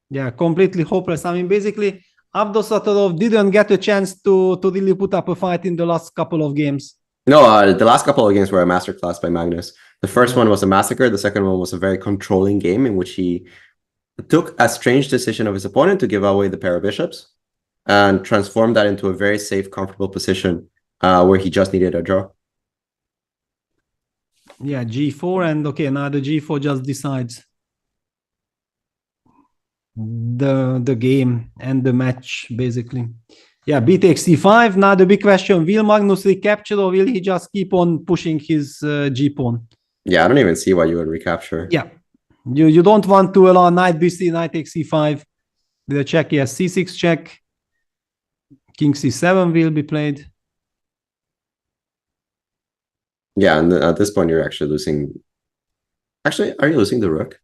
Speaker 1: Yeah, completely hopeless. I mean, basically, Abdosatorov didn't get a chance to really put up a fight in the last couple of games.
Speaker 2: No, the last couple of games were a masterclass by Magnus. The first one was a massacre. The second one was a very controlling game in which he took a strange decision of his opponent to give away the pair of bishops and transformed that into a very safe, comfortable position where he just needed a draw.
Speaker 1: Yeah, g4, and okay, now the g4 just decides the game and the match, basically. Yeah, b takes c5. Now the big question, will Magnus recapture or will he just keep on pushing his g-pawn?
Speaker 2: Yeah, I don't even see why you would recapture.
Speaker 1: Yeah, you don't want to allow knight b3, knight takes c5 with a check. Yes, c6 check. King c7 will be played.
Speaker 2: Yeah, and at this point you're actually losing. Actually, are you losing the rook?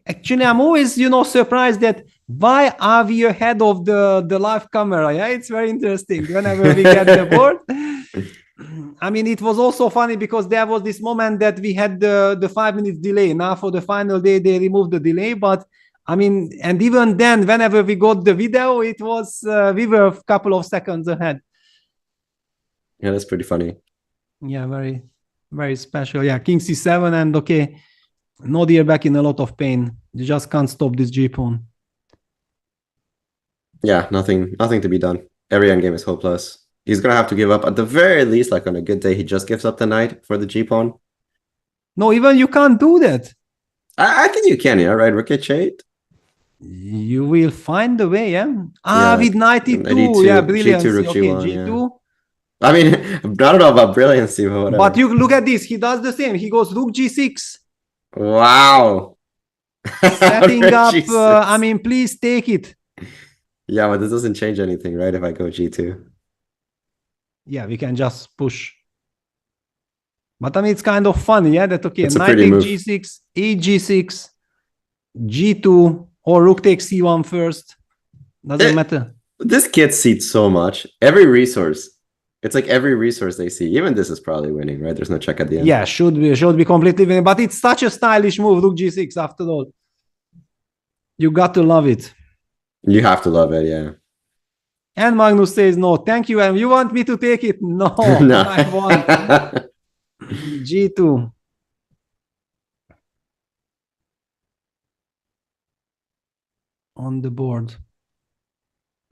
Speaker 1: Actually, I'm always, surprised that why are we ahead of the live camera? Yeah, it's very interesting. Whenever we get the board, I mean, it was also funny because there was this moment that we had the 5 minutes delay. Now for the final day, they removed the delay, but I mean, and even then, whenever we got the video, it was we were a couple of seconds ahead.
Speaker 2: Yeah, that's pretty funny.
Speaker 1: Yeah, very, very special. Yeah, King C7 and okay. Nodirbek in a lot of pain. You just can't stop this G-pawn.
Speaker 2: Yeah, nothing to be done. Every endgame is hopeless. He's gonna have to give up at the very least, like on a good day, he just gives up the knight for the G-pawn.
Speaker 1: No, even you can't do that.
Speaker 2: I think you can, yeah, right? Rook H8.
Speaker 1: You will find a way, yeah? With 92, yeah, brilliant.
Speaker 2: G2, Rook
Speaker 1: Okay,
Speaker 2: G1,
Speaker 1: G2.
Speaker 2: Yeah. I mean, I don't know about brilliancy, but whatever.
Speaker 1: But you look at this, he does the same. He goes Rook G6.
Speaker 2: Wow.
Speaker 1: Setting up, I mean, please take it.
Speaker 2: Yeah, but this doesn't change anything, right? If I go G2.
Speaker 1: Yeah, we can just push. But I mean, it's kind of funny, yeah? That, okay,
Speaker 2: It's
Speaker 1: knight takes G6, G6, G2, or Rook takes C1 first. Doesn't matter.
Speaker 2: This kid sees so much. Every resource. It's like every resource they see. Even this is probably winning, right? There's no check at the end.
Speaker 1: Yeah, should be completely winning. But it's such a stylish move, Rook G6, after all. You got to love it.
Speaker 2: You have to love it, yeah.
Speaker 1: And Magnus says, no, thank you. And you want me to take it? No,
Speaker 2: No.
Speaker 1: I want. G2. On the board.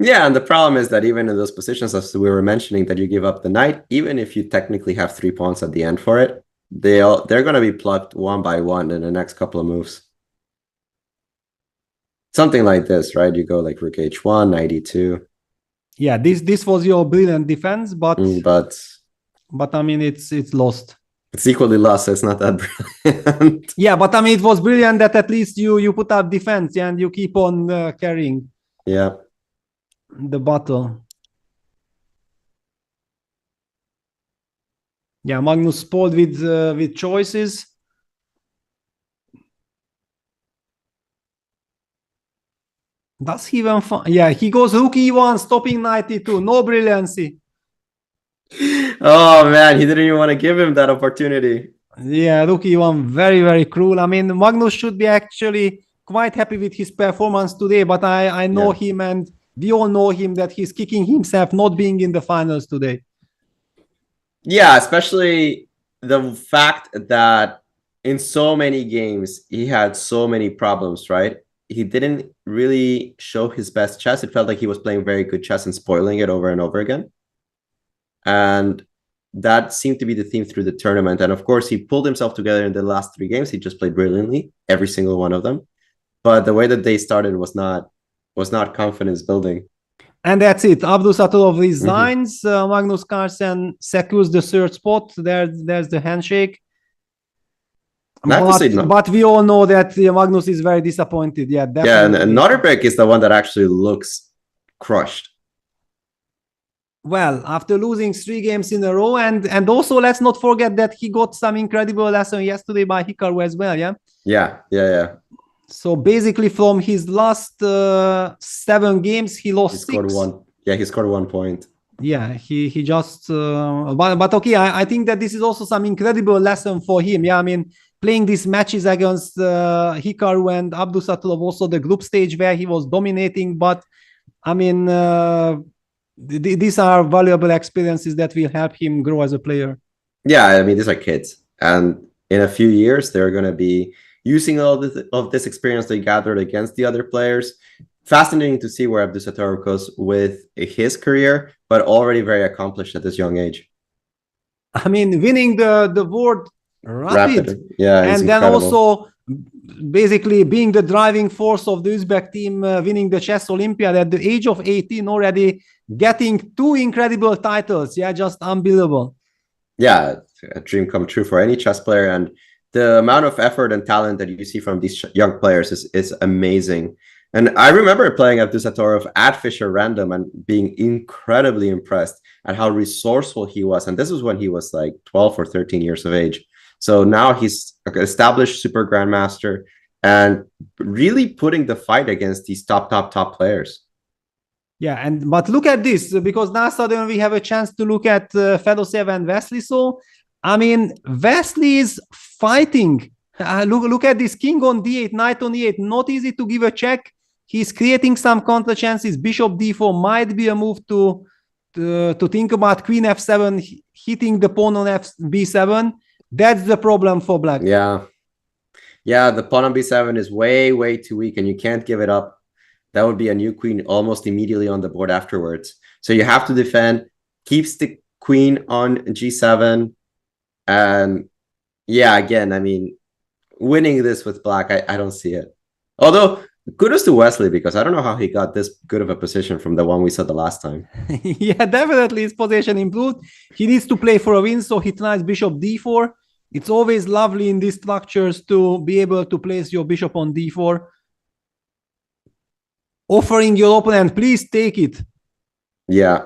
Speaker 2: Yeah, and the problem is that even in those positions, as we were mentioning, that you give up the knight, even if you technically have 3 pawns at the end for it, they're going to be plucked one by one in the next couple of moves. Something like this, right? You go like Rook H1, Knight E2.
Speaker 1: Yeah, this was your brilliant defense, but I mean, it's lost.
Speaker 2: It's equally lost, so it's not that brilliant.
Speaker 1: Yeah, but I mean, it was brilliant that at least you put up defense and you keep on carrying.
Speaker 2: Yeah.
Speaker 1: The battle. Yeah, Magnus spoiled with choices. Does he even yeah, he goes Rook E1, stopping Knight E2. No brilliancy.
Speaker 2: Oh man, he didn't even want to give him that opportunity.
Speaker 1: Yeah, Rook E1, very, very cruel. I mean, Magnus should be actually quite happy with his performance today, but I know him, and we all know him, that he's kicking himself not being in the finals today.
Speaker 2: Yeah, especially the fact that in so many games, he had so many problems, right? He didn't really show his best chess. It felt like he was playing very good chess and spoiling it over and over again. And that seemed to be the theme through the tournament. And of course, he pulled himself together in the last 3 games. He just played brilliantly, every single one of them. But the way that they started was not confidence building. And
Speaker 1: that's it. Abdusattorov resigns. Magnus Carlsen secures the 3rd spot. There's the handshake. But we all know that Magnus is very disappointed. Yeah, definitely.
Speaker 2: Yeah, and Nodirbek is the one that actually looks crushed.
Speaker 1: Well, after losing 3 games in a row, and also let's not forget that he got some incredible lesson yesterday by Hikaru as well.
Speaker 2: Yeah.
Speaker 1: So basically, from his last 7 games, he lost 6.
Speaker 2: Scored 1. Yeah, he scored 1 point.
Speaker 1: Yeah, he just. But okay, I think that this is also some incredible lesson for him. Yeah, I mean, playing these matches against Hikaru and Abdusattorov, also the group stage where he was dominating. But I mean, these are valuable experiences that will help him grow as a player.
Speaker 2: Yeah, I mean, these are kids, and in a few years, they're going to be using all of this experience they gathered against the other players. Fascinating to see where Abdusattorov goes with his career, but already very accomplished at this young age.
Speaker 1: I mean, winning the board rapid.
Speaker 2: Yeah,
Speaker 1: and then also basically being the driving force of the Uzbek team, winning the Chess Olympiad at the age of 18 already, getting 2 incredible titles. Yeah, just unbelievable.
Speaker 2: Yeah, a dream come true for any chess player, and the amount of effort and talent that you see from these young players is amazing. And I remember playing Abdusattorov at Fischer Random and being incredibly impressed at how resourceful he was. And this was when he was like 12 or 13 years of age. So now he's an established super grandmaster. and really putting the fight against these top players.
Speaker 1: Yeah, but look at this, because now suddenly we have a chance to look at Fedosev and Wesley. So, I mean, Wesley is fighting. Look at this, king on d8, knight on e8, not easy to give a check. He's creating some counter chances. Bishop d4 might be a move to think about. Queen f7, hitting the pawn on b7. That's the problem for black.
Speaker 2: Yeah, the pawn on b7 is way too weak, and you can't give it up. That would be a new queen almost immediately on the board afterwards. So you have to defend, keeps the queen on g7. And yeah, again, I mean, winning this with black, I don't see it. Although, kudos to Wesley, because I don't know how he got this good of a position from the one we saw the last time.
Speaker 1: Yeah, definitely his position improved. He needs to play for a win, so he tries bishop d4. It's always lovely in these structures to be able to place your bishop on d4. Offering your opponent, please take it.
Speaker 2: Yeah.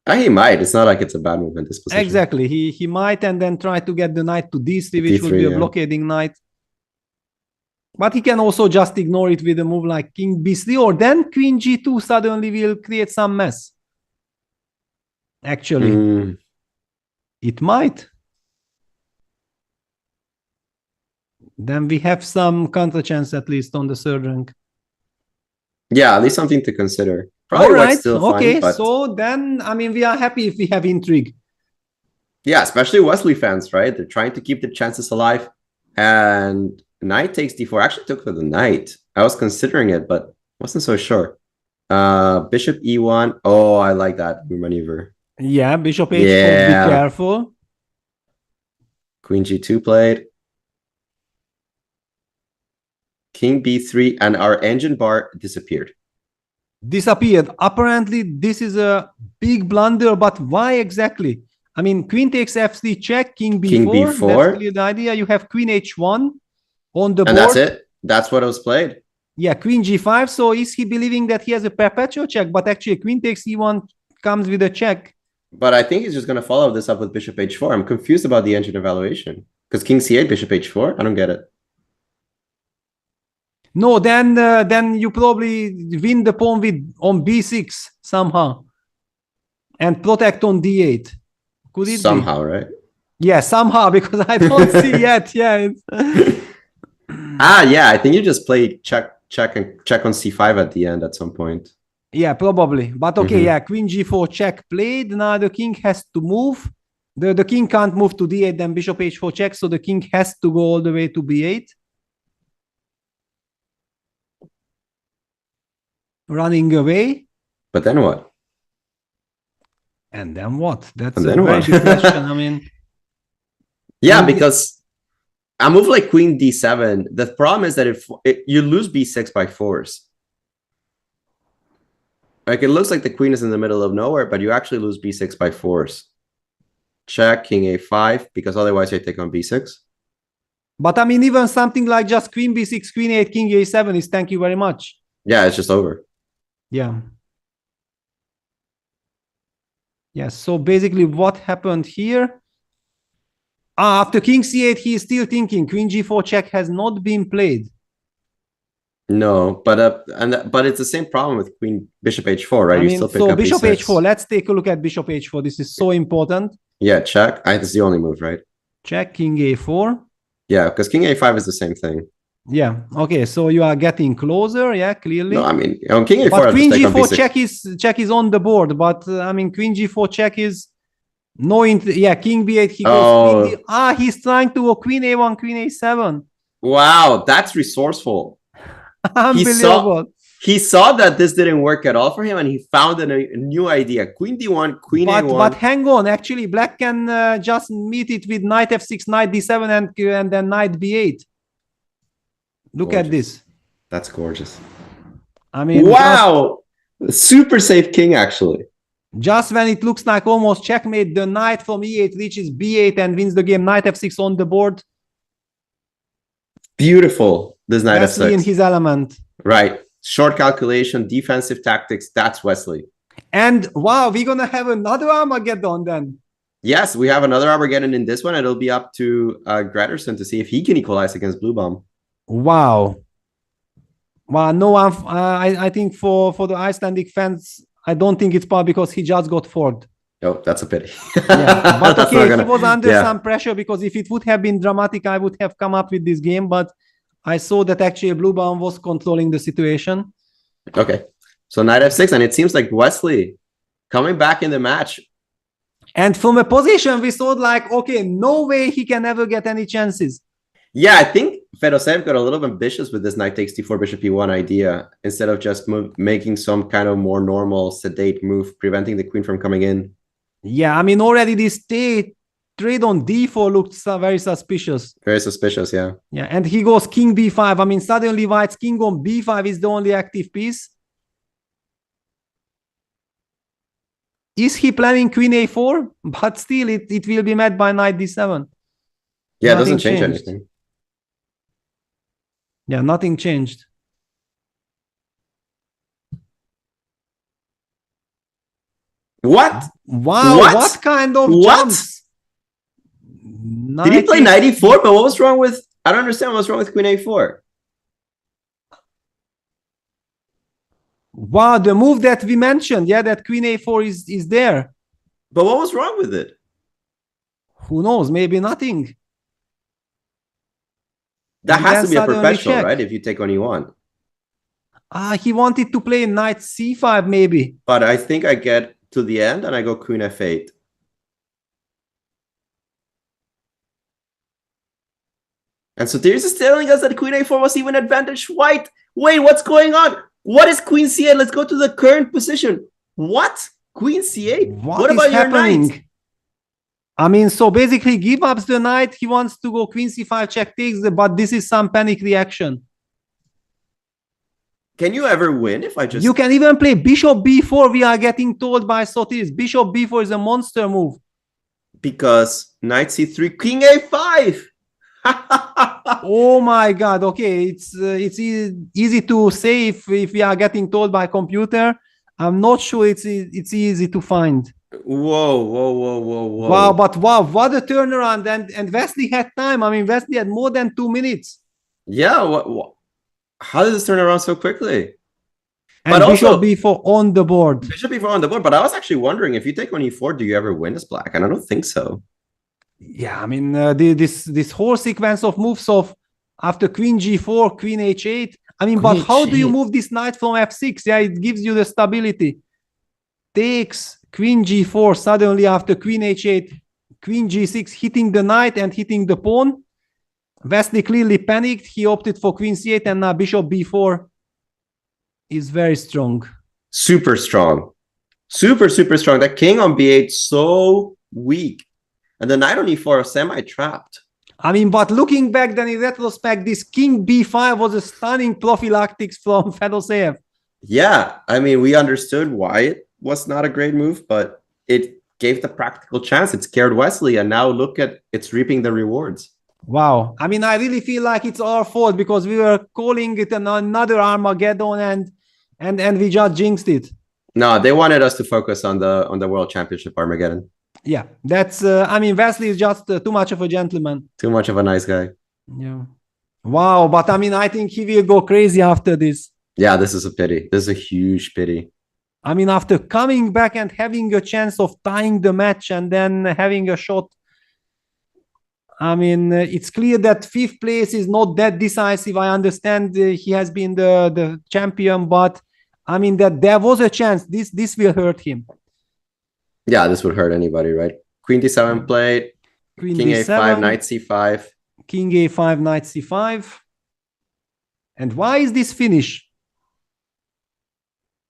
Speaker 2: He might. It's not like it's a bad move in this position.
Speaker 1: Exactly. He might, and then try to get the knight to d3, which would be a blockading knight. But he can also just ignore it with a move like king b3, or then queen g2 suddenly will create some mess. Actually, it might. Then we have some counter chance, at least on the third rank.
Speaker 2: Yeah, at least something to consider. Probably
Speaker 1: all right.
Speaker 2: Still
Speaker 1: okay.
Speaker 2: Fine,
Speaker 1: so then, I mean, we are happy if we have intrigue.
Speaker 2: Yeah, especially Wesley fans, right? They're trying to keep the chances alive. And knight takes d4. I actually took for the knight. I was considering it, but wasn't so sure. Bishop e1. Oh, I like that maneuver.
Speaker 1: Yeah, bishop h4. Yeah. Be careful.
Speaker 2: Queen g2 played. King b3, and our engine bar disappeared.
Speaker 1: Apparently, this is a big blunder, but why exactly? I mean, queen takes f3 check, king b4.
Speaker 2: King b4.
Speaker 1: That's clearly the idea. You have queen h1 on the board.
Speaker 2: And that's it. That's what was played.
Speaker 1: Yeah, queen g5. So is he believing that he has a perpetual check? But actually, queen takes e1 comes with a check.
Speaker 2: But I think he's just going to follow this up with bishop h4. I'm confused about the engine evaluation. Because king c8, bishop h4? I don't get it.
Speaker 1: No, then you probably win the pawn on b6 somehow. And protect on d8. Could it
Speaker 2: somehow,
Speaker 1: be?
Speaker 2: Right?
Speaker 1: Yeah, somehow, because I don't see yet. Yeah.
Speaker 2: Yeah, I think you just play check on c5 at the end at some point.
Speaker 1: Yeah, probably. But okay, yeah, queen g4 check played. Now the king has to move. The king can't move to d8, then bishop h4 check, so the king has to go all the way to b8. Running away.
Speaker 2: But then what?
Speaker 1: And then what? That's a very big question. I mean,
Speaker 2: yeah, because a move like queen d7, the problem is that if you lose b6 by force. Like, it looks like the queen is in the middle of nowhere, but you actually lose b6 by force. Check, king a5, because otherwise you take on b6.
Speaker 1: But I mean, even something like just queen b6, queen 8, king a7 is thank you very much.
Speaker 2: Yeah, it's just over.
Speaker 1: Yeah. Yes, so basically what happened here? After king c8, he is still thinking queen g4 check has not been played.
Speaker 2: No, but it's the same problem with queen bishop h4, right?
Speaker 1: I mean, so bishop h4, let's take a look at bishop h4. This is so important.
Speaker 2: Yeah, check. This is the only move, right?
Speaker 1: Check, king a4.
Speaker 2: Yeah, because king a5 is the same thing.
Speaker 1: Yeah. Okay. So you are getting closer. Yeah, clearly.
Speaker 2: No, I mean, on king a4.
Speaker 1: But queen g4 check is on the board. But I mean, queen g4 check is no. Yeah, king b8. He goes. Queen he's trying to go queen a1, queen a7.
Speaker 2: Wow, that's resourceful.
Speaker 1: Unbelievable.
Speaker 2: He saw that this didn't work at all for him, and he found a new idea. Queen d1, queen a1.
Speaker 1: But hang on. Actually, black can just meet it with knight f6, knight d7, and then knight b8. Look at this.
Speaker 2: That's gorgeous.
Speaker 1: I mean,
Speaker 2: wow, super safe king actually.
Speaker 1: Just when it looks like almost checkmate, the knight from e8 reaches b8 and wins the game. Knight f6 on the board.
Speaker 2: Beautiful. This knight
Speaker 1: Wesley
Speaker 2: f6
Speaker 1: in his element.
Speaker 2: Right. Short calculation, defensive tactics. That's Wesley.
Speaker 1: And wow, we're gonna have another Armageddon then.
Speaker 2: Yes, we have another Armageddon in this one. It'll be up to Grederson to see if he can equalize against Blue Bomb.
Speaker 1: Wow. Well, no, I think for the Icelandic fans, I don't think it's probably because he just got fourth.
Speaker 2: Oh, that's a pity.
Speaker 1: Yeah, but
Speaker 2: That's
Speaker 1: okay,
Speaker 2: not
Speaker 1: he was under
Speaker 2: yeah.
Speaker 1: some pressure because if it would have been dramatic, I would have come up with this game. But I saw that actually Bluebam was controlling the situation.
Speaker 2: Okay, so knight f6, and it seems like Wesley coming back in the match.
Speaker 1: And from a position, we thought like, okay, no way he can ever get any chances.
Speaker 2: Yeah, I think Fedoseev got a little ambitious with this knight takes d4 bishop e1 idea instead of just making some kind of more normal sedate move, preventing the queen from coming in.
Speaker 1: Yeah, I mean, already this trade on d4 looked very suspicious.
Speaker 2: Very suspicious, yeah.
Speaker 1: Yeah, and he goes king b5. I mean, suddenly White's king on b5 is the only active piece. Is he planning queen a4? But still, it will be met by knight d7.
Speaker 2: Yeah, it doesn't change anything.
Speaker 1: Yeah, nothing changed.
Speaker 2: What?
Speaker 1: Wow, what kind of jumps?
Speaker 2: Did he play knight e4? But what was wrong with... I don't understand what's wrong with queen a4.
Speaker 1: Wow, the move that we mentioned, yeah, that queen a4 is there.
Speaker 2: But what was wrong with it?
Speaker 1: Who knows? Maybe nothing.
Speaker 2: That has to be a professional, right? If you take on e1.
Speaker 1: He wanted to play knight c5 maybe.
Speaker 2: But I think I get to the end and I go queen f8. And so Sotiris is telling us that queen a4 was even advantage white. Wait, what's going on? What is queen c8? Let's go to the current position. What? Queen c8? What about your knight?
Speaker 1: I mean, so basically give up the knight. He wants to go queen c5 check takes, but this is some panic reaction.
Speaker 2: Can you ever win if I just...
Speaker 1: You can even play bishop b4. We are getting told by Sotiris. Bishop b4 is a monster move.
Speaker 2: Because knight c3, king a5.
Speaker 1: Oh my god. Okay, it's easy to say if we are getting told by computer. I'm not sure it's easy to find.
Speaker 2: Whoa.
Speaker 1: Wow, but wow, what a turnaround. And Wesley had time. I mean, Wesley had more than 2 minutes.
Speaker 2: Yeah, how did this turn around so quickly?
Speaker 1: And but bishop also, b4 on the board.
Speaker 2: Bishop b4 on the board, but I was actually wondering, if you take on e4, do you ever win as black? And I don't think so.
Speaker 1: Yeah, I mean, this whole sequence of moves of after queen g4, queen h8. I mean, queen but how do you move this knight from f6? Yeah, it gives you the stability. Takes queen g4, suddenly after queen h8, queen g6, hitting the knight and hitting the pawn. Wesley clearly panicked. He opted for queen c8, and now bishop b4 is very strong.
Speaker 2: Super strong. Super strong. That king on b8 so weak. And the knight on e4 is semi-trapped.
Speaker 1: I mean, but looking back then in retrospect, this king b5 was a stunning prophylactics from Fedoseev.
Speaker 2: Yeah, I mean, we understood why it was not a great move, but it gave the practical chance. It scared Wesley, and now look at it's reaping the rewards.
Speaker 1: Wow. I mean, I really feel like it's our fault because we were calling it another Armageddon and we just jinxed it.
Speaker 2: No, they wanted us to focus on the World Championship Armageddon.
Speaker 1: Yeah, that's I mean, Wesley is just too much of a gentleman.
Speaker 2: Too much of a nice guy.
Speaker 1: Yeah. Wow, but I mean, I think he will go crazy after this.
Speaker 2: Yeah, this is a pity. This is a huge pity.
Speaker 1: I mean, after coming back and having a chance of tying the match and then having a shot, I mean, it's clear that 5th place is not that decisive. I understand he has been the champion, but I mean that there was a chance. This will hurt him.
Speaker 2: Yeah, this would hurt anybody, right? Queen d7 played. Queen king d7, a5, knight c5.
Speaker 1: King a5, knight c5. And why is this finish?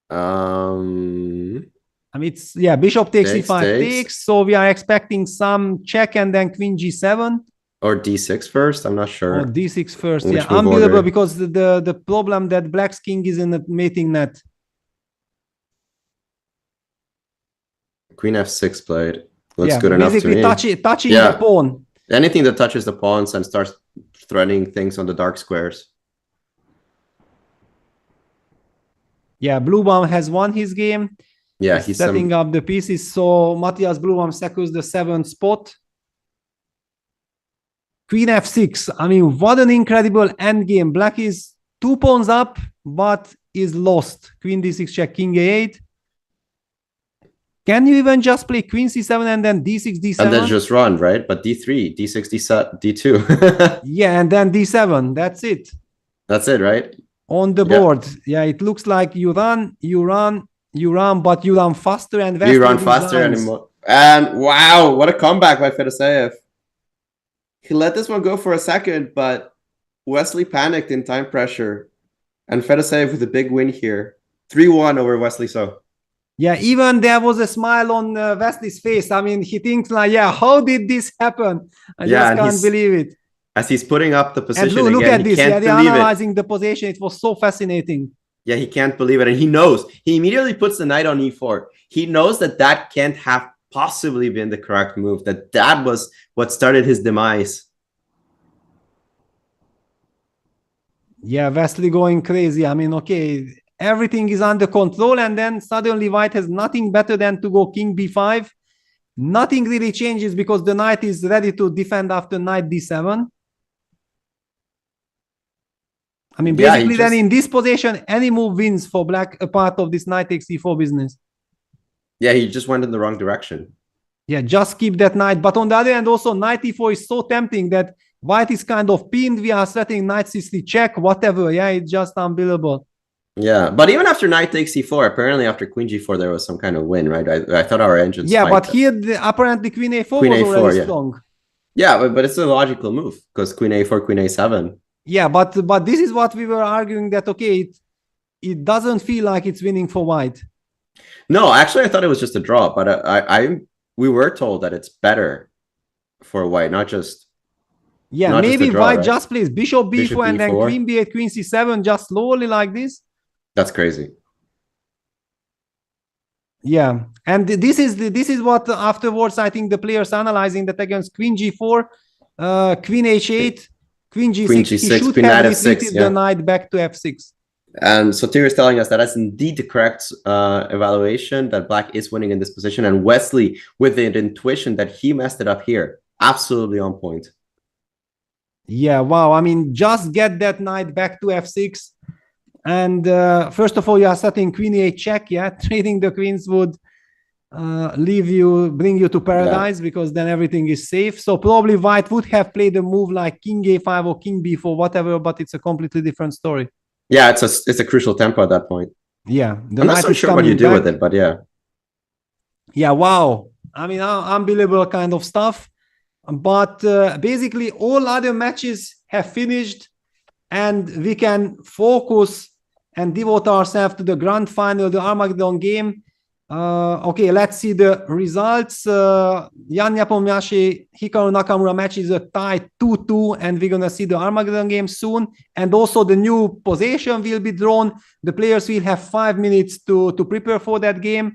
Speaker 1: I mean, it's, yeah, bishop takes e5 takes. So we are expecting some check and then queen g7.
Speaker 2: Or d6 first, I'm not sure.
Speaker 1: Or d6 first, yeah. Unbelievable, because the problem that black's king is in the mating net.
Speaker 2: Queen f6 played. Looks good enough to me.
Speaker 1: Touching the pawn.
Speaker 2: Anything that touches the pawns and starts threatening things on the dark squares.
Speaker 1: Yeah, Bluebam has won his game.
Speaker 2: Yeah, he's
Speaker 1: setting up the pieces. So Matthias Bluebam secures the 7th spot. Queen f6. I mean, what an incredible endgame. Black is 2 pawns up, but is lost. Queen d6 check, king a8. Can you even just play queen c7 and then d6, d7?
Speaker 2: And then just run, right? But d3, d6, d2.
Speaker 1: Yeah, and then d7. That's it.
Speaker 2: That's it, right?
Speaker 1: On the board. Yeah, it looks like you run, but you run faster and faster.
Speaker 2: You run faster anymore. And wow, what a comeback by Fedoseev. He let this one go for a second, but Wesley panicked in time pressure. And Fedoseev with a big win here. 3-1 over Wesley So.
Speaker 1: Yeah, even there was a smile on Wesley's face. I mean, he thinks like, yeah, how did this happen? I just can't believe it.
Speaker 2: As he's putting up the position
Speaker 1: and look
Speaker 2: again,
Speaker 1: at this. Yeah, they're analyzing the position. It was so fascinating.
Speaker 2: Yeah, he can't believe it. And he knows. He immediately puts the knight on e4. He knows that that can't have possibly been the correct move, that was what started his demise.
Speaker 1: Yeah, Wesley going crazy. I mean, okay, everything is under control, and then suddenly white has nothing better than to go king b5. Nothing really changes because the knight is ready to defend after knight d7. I mean, basically then in this position, any move wins for black, a part of this knight takes e4 business.
Speaker 2: Yeah, he just went in the wrong direction.
Speaker 1: Yeah, just keep that knight. But on the other hand, also knight e4 is so tempting that white is kind of pinned. We are setting knight c3 check, whatever. Yeah, it's just unbelievable.
Speaker 2: Yeah, but even after knight takes e4, apparently after queen g4, there was some kind of win, right? I thought our engines.
Speaker 1: Yeah, but here apparently queen a4 was already strong.
Speaker 2: Yeah, but it's a logical move because queen a4, queen a7.
Speaker 1: Yeah, but this is what we were arguing that, okay, it doesn't feel like it's winning for white.
Speaker 2: No, actually, I thought it was just a draw, but we were told that it's better for white, not just.
Speaker 1: Yeah,
Speaker 2: not
Speaker 1: maybe
Speaker 2: just draw,
Speaker 1: white
Speaker 2: right?
Speaker 1: just plays bishop b4 and then queen b8, queen c7, just slowly like this.
Speaker 2: That's crazy.
Speaker 1: Yeah, and this is what afterwards I think the players analyzing that against queen g4, queen h8. Queen g6, he should
Speaker 2: queen
Speaker 1: have
Speaker 2: knight
Speaker 1: retreated
Speaker 2: f6,
Speaker 1: the knight back to f6.
Speaker 2: And Sotir is telling us that that's indeed the correct evaluation, that black is winning in this position. And Wesley, with the intuition that he messed it up here, absolutely on point.
Speaker 1: Yeah, wow. I mean, just get that knight back to f6. And first of all, you are setting queen e8 check. Yeah, trading the queens would bring you to paradise, because then everything is safe. So probably white would have played a move like king a5 or king b4, whatever, but it's a completely different story.
Speaker 2: Yeah, it's a crucial tempo at that point.
Speaker 1: Yeah,
Speaker 2: I'm not so sure what you do with it, but yeah.
Speaker 1: Yeah, wow. I mean, unbelievable kind of stuff. But basically all other matches have finished, and we can focus and devote ourselves to the grand final, the Armageddon game. Okay, let's see the results. Jan Nepomniachtchi Hikaru Nakamura match is a tie 2-2, and we're gonna see the Armageddon game soon. And also the new position will be drawn. The players will have 5 minutes to prepare for that game.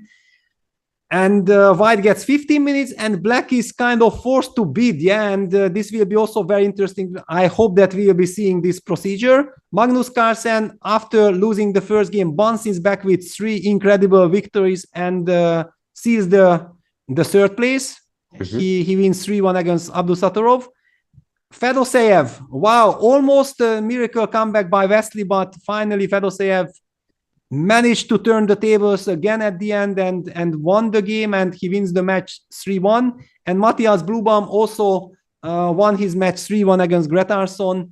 Speaker 1: And white gets 15 minutes, and black is kind of forced to bid. Yeah, and this will be also very interesting. I hope that we will be seeing this procedure. Magnus Carlsen, after losing the first game, bounces back with 3 incredible victories and seals the third place. He wins 3-1 against Abdusattorov. Fedoseev, wow, almost a miracle comeback by Wesley, but finally Fedoseev managed to turn the tables again at the end and won the game, and he wins the match 3-1. And Matthias Blubaum also won his match 3-1 against Gretarsson.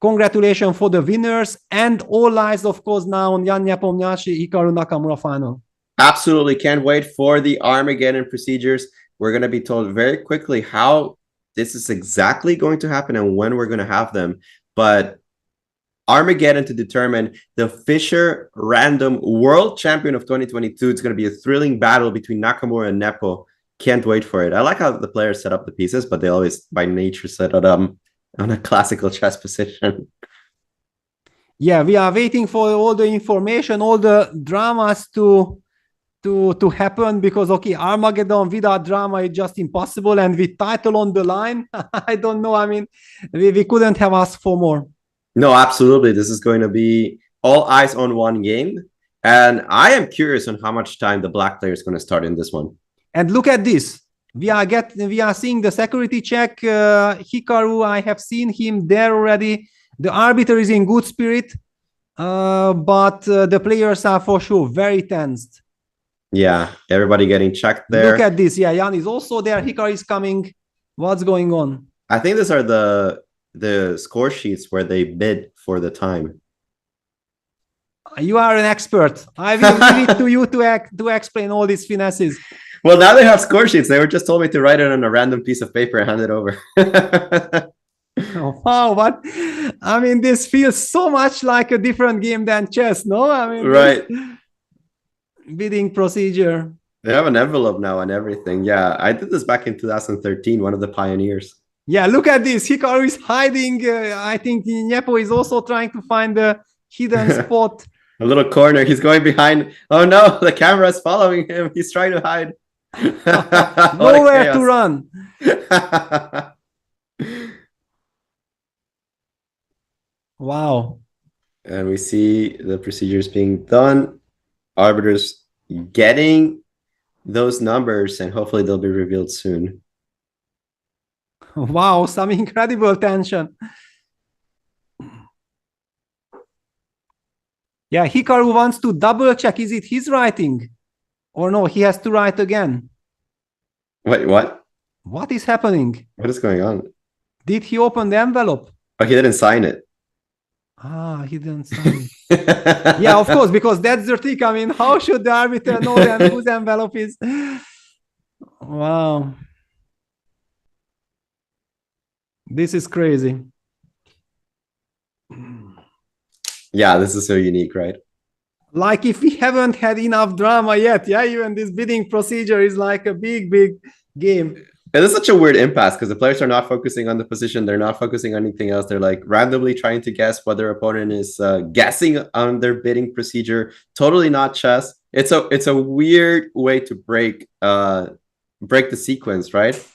Speaker 1: Congratulations for the winners, and all eyes, of course, now on Jan Nepomniachtchi Hikaru Nakamura final.
Speaker 2: Absolutely, can't wait for the Armageddon procedures. We're going to be told very quickly how this is exactly going to happen and when we're going to have them. But Armageddon to determine the Fischer random world champion of 2022. It's going to be a thrilling battle between Nakamura and Nepo. Can't wait for it. I like how the players set up the pieces, but they always by nature set it on a classical chess position.
Speaker 1: Yeah, we are waiting for all the information, all the dramas to happen, because okay, Armageddon without drama is just impossible, and with title on the line, I don't know. I mean, we couldn't have asked for more.
Speaker 2: No, absolutely. This is going to be all eyes on one game. And I am curious on how much time the black player is going to start in this one.
Speaker 1: And look at this. We are seeing the security check. Hikaru, I have seen him there already. The arbiter is in good spirit, but the players are for sure very tensed.
Speaker 2: Yeah, everybody getting checked there.
Speaker 1: Look at this. Yeah, Jan is also there. Hikaru is coming. What's going on?
Speaker 2: I think these are the score sheets where they bid for the time.
Speaker 1: You are an expert. I will leave it to you to explain all these finesses.
Speaker 2: Well, now they have score sheets. They were just told me to write it on a random piece of paper and hand it over.
Speaker 1: Oh, wow, what? I mean, this feels so much like a different game than chess, no? I mean,
Speaker 2: right.
Speaker 1: Bidding procedure.
Speaker 2: They have an envelope now and everything. Yeah, I did this back in 2013, one of the pioneers.
Speaker 1: Yeah, look at this. Hikaru is hiding. I think Nepo is also trying to find the hidden spot.
Speaker 2: A little corner. He's going behind. Oh no, the camera is following him. He's trying to hide.
Speaker 1: Nowhere to run. Wow.
Speaker 2: And we see the procedures being done. Arbiters getting those numbers, and hopefully they'll be revealed soon.
Speaker 1: Wow, some incredible tension. Yeah, Hikaru wants to double check. Is it his writing? Or no, he has to write again.
Speaker 2: Wait, what?
Speaker 1: What is happening?
Speaker 2: What is going on?
Speaker 1: Did he open the envelope?
Speaker 2: Oh, he didn't sign it.
Speaker 1: Ah, he didn't sign it. Yeah, of course, because that's the trick. I mean, how should the arbiter know then whose envelope is? Wow. This is crazy.
Speaker 2: Yeah, this is so unique, right?
Speaker 1: Like if we haven't had enough drama yet, yeah, even this bidding procedure is like a big game.
Speaker 2: It is such a weird impasse because the players are not focusing on the position. They're not focusing on anything else. They're like randomly trying to guess what their opponent is guessing on their bidding procedure. Totally not chess. It's a weird way to break the sequence, right?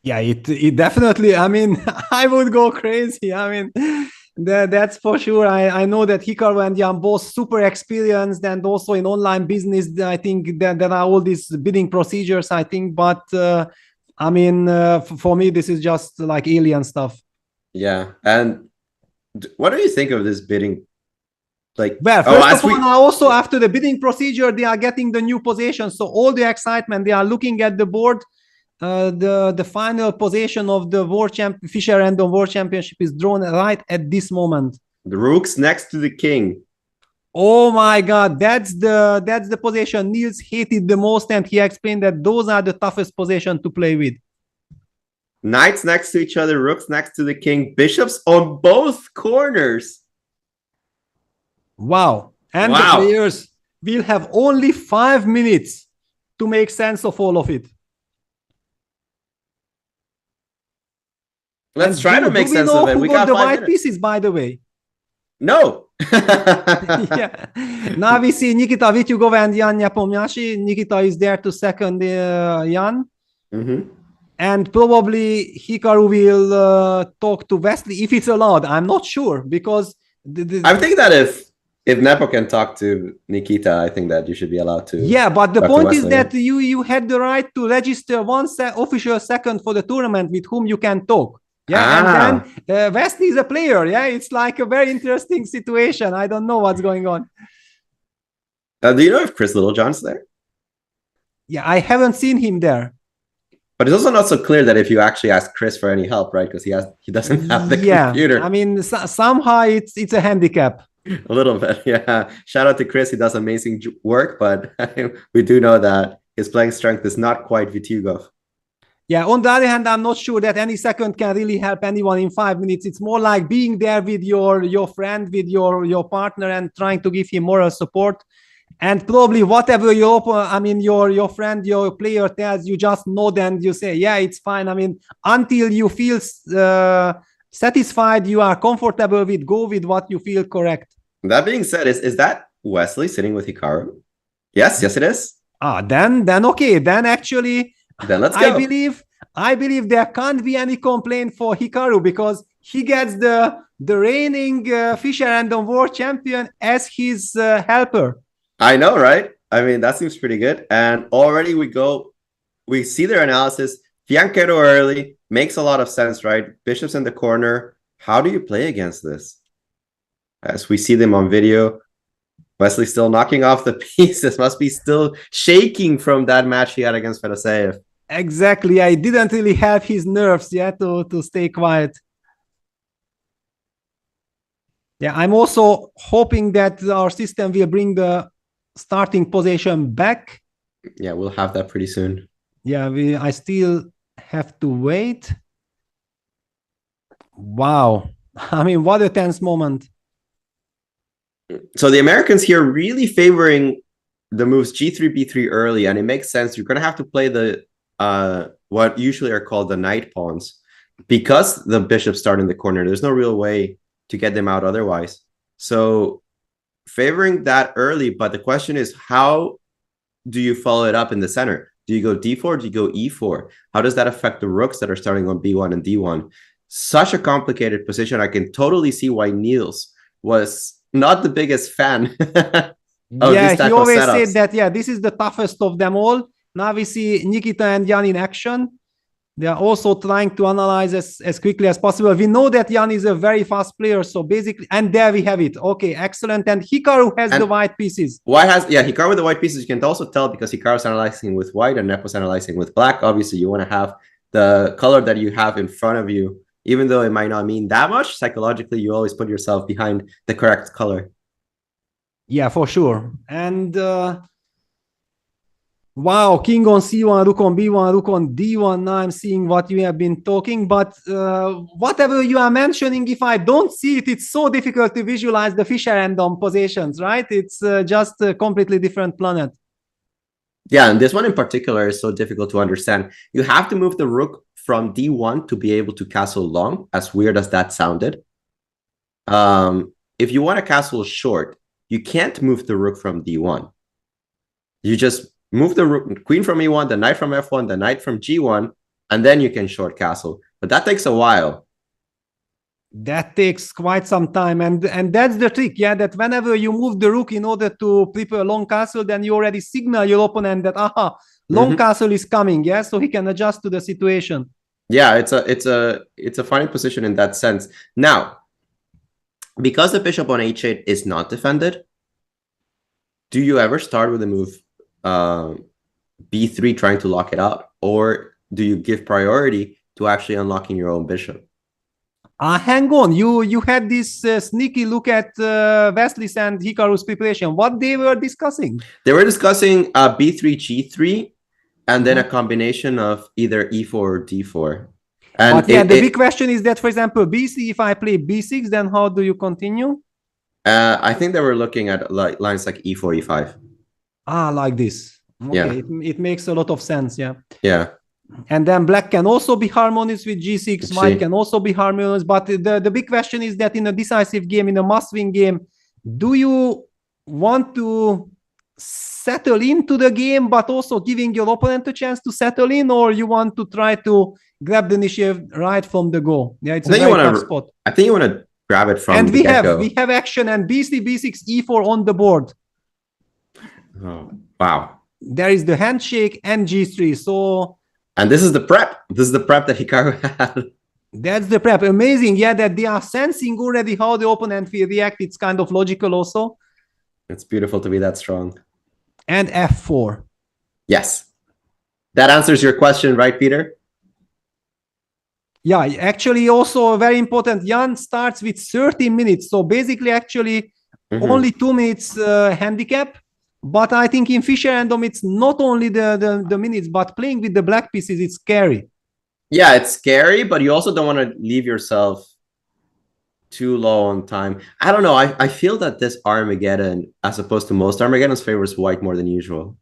Speaker 1: Yeah, it definitely. I mean, I would go crazy. I mean, that's for sure. I know that Hikaru and Jan both super experienced, and also in online business, I think that there are all these bidding procedures, I think. But I mean, for me, this is just like alien stuff.
Speaker 2: Yeah. And what do you think of this bidding? Like,
Speaker 1: well, first of all, now also after the bidding procedure, they are getting the new position. So all the excitement, they are looking at the board. The final position of the Fischer Random World Championship is drawn right at this moment.
Speaker 2: The rook's next to the king.
Speaker 1: Oh my God, that's the position Niels hated the most, and he explained that those are the toughest position to play with.
Speaker 2: Knights next to each other, rooks next to the king, bishops on both corners.
Speaker 1: Wow. And the players will have only 5 minutes to make sense of all of it.
Speaker 2: Let's try to make sense of it.
Speaker 1: We got the white pieces, by the way.
Speaker 2: No.
Speaker 1: Yeah. Now we see Nikita Vityugov and Jan Nepomniachtchi. Nikita is there to second Jan.
Speaker 2: Mm-hmm.
Speaker 1: And probably Hikaru will talk to Wesley if it's allowed. I'm not sure because
Speaker 2: I think that if Nepo can talk to Nikita, I think that you should be allowed to.
Speaker 1: Yeah, but the point is that you had the right to register one official second for the tournament with whom you can talk. Yeah, and then Wesley is a player. Yeah, it's like a very interesting situation. I don't know what's going on.
Speaker 2: Do you know if Chris Littlejohn's there?
Speaker 1: Yeah, I haven't seen him there.
Speaker 2: But it's also not so clear that if you actually ask Chris for any help, right? Because he doesn't have the computer.
Speaker 1: I mean, somehow it's a handicap.
Speaker 2: A little bit, yeah. Shout out to Chris. He does amazing work, but we do know that his playing strength is not quite Vityugov.
Speaker 1: Yeah, on the other hand, I'm not sure that any second can really help anyone in 5 minutes. It's more like being there with your friend, with your partner, and trying to give him moral support. And probably whatever your friend, your player tells you, just nod and you say, yeah, it's fine. I mean, until you feel satisfied, you are comfortable with, go with what you feel correct.
Speaker 2: That being said, is that Wesley sitting with Hikaru? Yes, it is.
Speaker 1: Then okay. Then actually,
Speaker 2: then let's go.
Speaker 1: I believe there can't be any complaint for Hikaru because he gets the reigning Fischer Random World Champion as his helper.
Speaker 2: I know, right? I mean, that seems pretty good. And already we go we see their analysis. Fianchetto early makes a lot of sense, right? Bishops in the corner. How do you play against this? As we see them on video, Wesley still knocking off the pieces. Must be still shaking from that match he had against Fedoseev.
Speaker 1: Exactly. I didn't really have his nerves yet to stay quiet. Yeah, I'm also hoping that our system will bring the starting position back.
Speaker 2: Yeah, we'll have that pretty soon.
Speaker 1: Yeah, I still have to wait. Wow. I mean, what a tense moment.
Speaker 2: So the Americans here really favoring the moves G3, B3 early, and it makes sense. You're going to have to play the what usually are called the knight pawns because the bishops start in the corner. There's no real way to get them out otherwise. So favoring that early, but the question is, how do you follow it up in the center? Do you go D4? Do you go E4? How does that affect the rooks that are starting on B1 and D1? Such a complicated position. I can totally see why Niels was not the biggest fan of
Speaker 1: yeah,
Speaker 2: this type
Speaker 1: he always
Speaker 2: of setups.
Speaker 1: said that, yeah, this is the toughest of them all. Now we see Nikita and Jan in action. They are also trying to analyze as quickly as possible. We know that Jan is a very fast player, so basically, and there we have it. Okay, excellent. And Hikaru has the white pieces.
Speaker 2: White has, yeah, Hikaru with the white pieces. You can also tell because Hikaru is analyzing with white and Nepo's analyzing with black. Obviously, you want to have the color that you have in front of you, even though it might not mean that much. Psychologically, you always put yourself behind the correct color.
Speaker 1: Yeah, for sure. And wow, king on c1, rook on b1, rook on d1. Now I'm seeing what you have been talking, but whatever you are mentioning, if I don't see it, it's so difficult to visualize the Fischer random positions, right? It's just a completely different planet.
Speaker 2: Yeah, and this one in particular is so difficult to understand. You have to move the rook from d1 to be able to castle long, as weird as that sounded. If you want to castle short, you can't move the rook from d1. You just move the rook, queen from e1, the knight from f1, the knight from g1, and then you can short castle. But that takes a while.
Speaker 1: That takes quite some time, and that's the trick, yeah, that whenever you move the rook in order to prepare a long castle, then you already signal your opponent that, aha, long castle is coming, yeah, so he can adjust to the situation.
Speaker 2: Yeah, it's a funny position in that sense. Now, because the bishop on h8 is not defended, do you ever start with the move b3 trying to lock it out, or do you give priority to actually unlocking your own bishop?
Speaker 1: Hang on, you had this sneaky look at Wesley's and Hikaru's preparation. What they were discussing?
Speaker 2: They were discussing b3 g3 and then a combination of either e4 or d4. And
Speaker 1: but yeah, the big question is that, for example, b3, if I play b6, then how do you continue?
Speaker 2: I think they were looking at lines like e4, e5.
Speaker 1: Ah, like this. Okay,
Speaker 2: yeah.
Speaker 1: It makes a lot of sense, yeah.
Speaker 2: Yeah.
Speaker 1: And then black can also be harmonious with g6, white can also be harmonious. But the big question is that in a decisive game, in a must-win game, do you want to settle into the game, but also giving your opponent a chance to settle in, or you want to try to grab the initiative right from the go? Yeah, it's a very tough spot.
Speaker 2: I think you want to grab it from the get-go.
Speaker 1: We have action and b3, b6, e4 on the board.
Speaker 2: Oh, wow.
Speaker 1: There is the handshake and g3. So,
Speaker 2: and this is the prep. This is the prep that Hikaru had.
Speaker 1: That's the prep. Amazing, yeah, that they are sensing already how the opponent will react. It's kind of logical also.
Speaker 2: It's beautiful to be that strong.
Speaker 1: And f4.
Speaker 2: Yes. That answers your question, right, Peter?
Speaker 1: Yeah, actually also very important. Jan starts with 30 minutes. So basically, actually, only 2 minutes handicap. But I think in Fischer random, it's not only the minutes, but playing with the black pieces, it's scary.
Speaker 2: Yeah, it's scary, but you also don't want to leave yourself too low on time. I don't know. I feel that this Armageddon, as opposed to most Armageddons, favors white more than usual.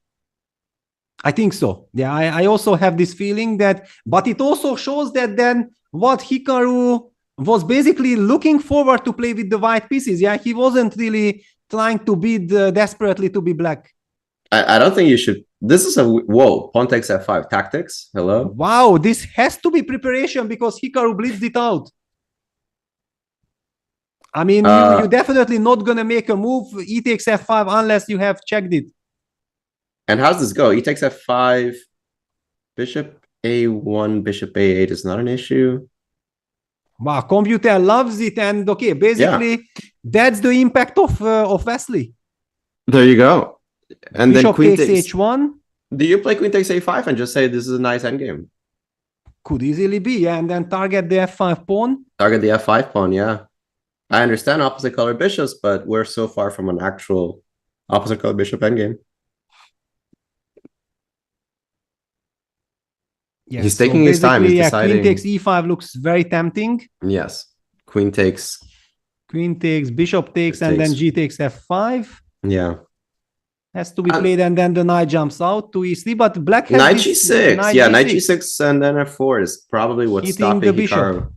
Speaker 1: I think so. Yeah, I also have this feeling that, but it also shows that then what Hikaru was basically looking forward to play with the white pieces. Yeah, he wasn't really trying to bid desperately to be black.
Speaker 2: I don't think you should. This is a whoa. Pawn takes f5 tactics. Hello.
Speaker 1: Wow, this has to be preparation because Hikaru blitzed it out. I mean, you're definitely not gonna make a move e takes f5 unless you have checked it.
Speaker 2: And how's this go? E takes f5. Bishop A1, Bishop A8 is not an issue.
Speaker 1: Wow, computer loves it, and okay, basically that's the impact of Wesley.
Speaker 2: There you go. And
Speaker 1: Bishop
Speaker 2: then Queen
Speaker 1: takes
Speaker 2: takes
Speaker 1: H1.
Speaker 2: Do you play Queen takes A5 and just say this is a nice endgame?
Speaker 1: Could easily be, yeah, and then target the F5 pawn.
Speaker 2: Target the F5 pawn, yeah. I understand opposite color bishops, but we're so far from an actual opposite color bishop endgame.
Speaker 1: Yes,
Speaker 2: he's taking his time. He's deciding.
Speaker 1: Queen takes E5 looks very tempting.
Speaker 2: Yes. Queen takes,
Speaker 1: bishop takes, and then G takes F5.
Speaker 2: Yeah.
Speaker 1: Has to be played, and then the knight jumps out to E3, but black has
Speaker 2: Knight G6. Knight G6 and then F4 is probably what's stopping the bishop.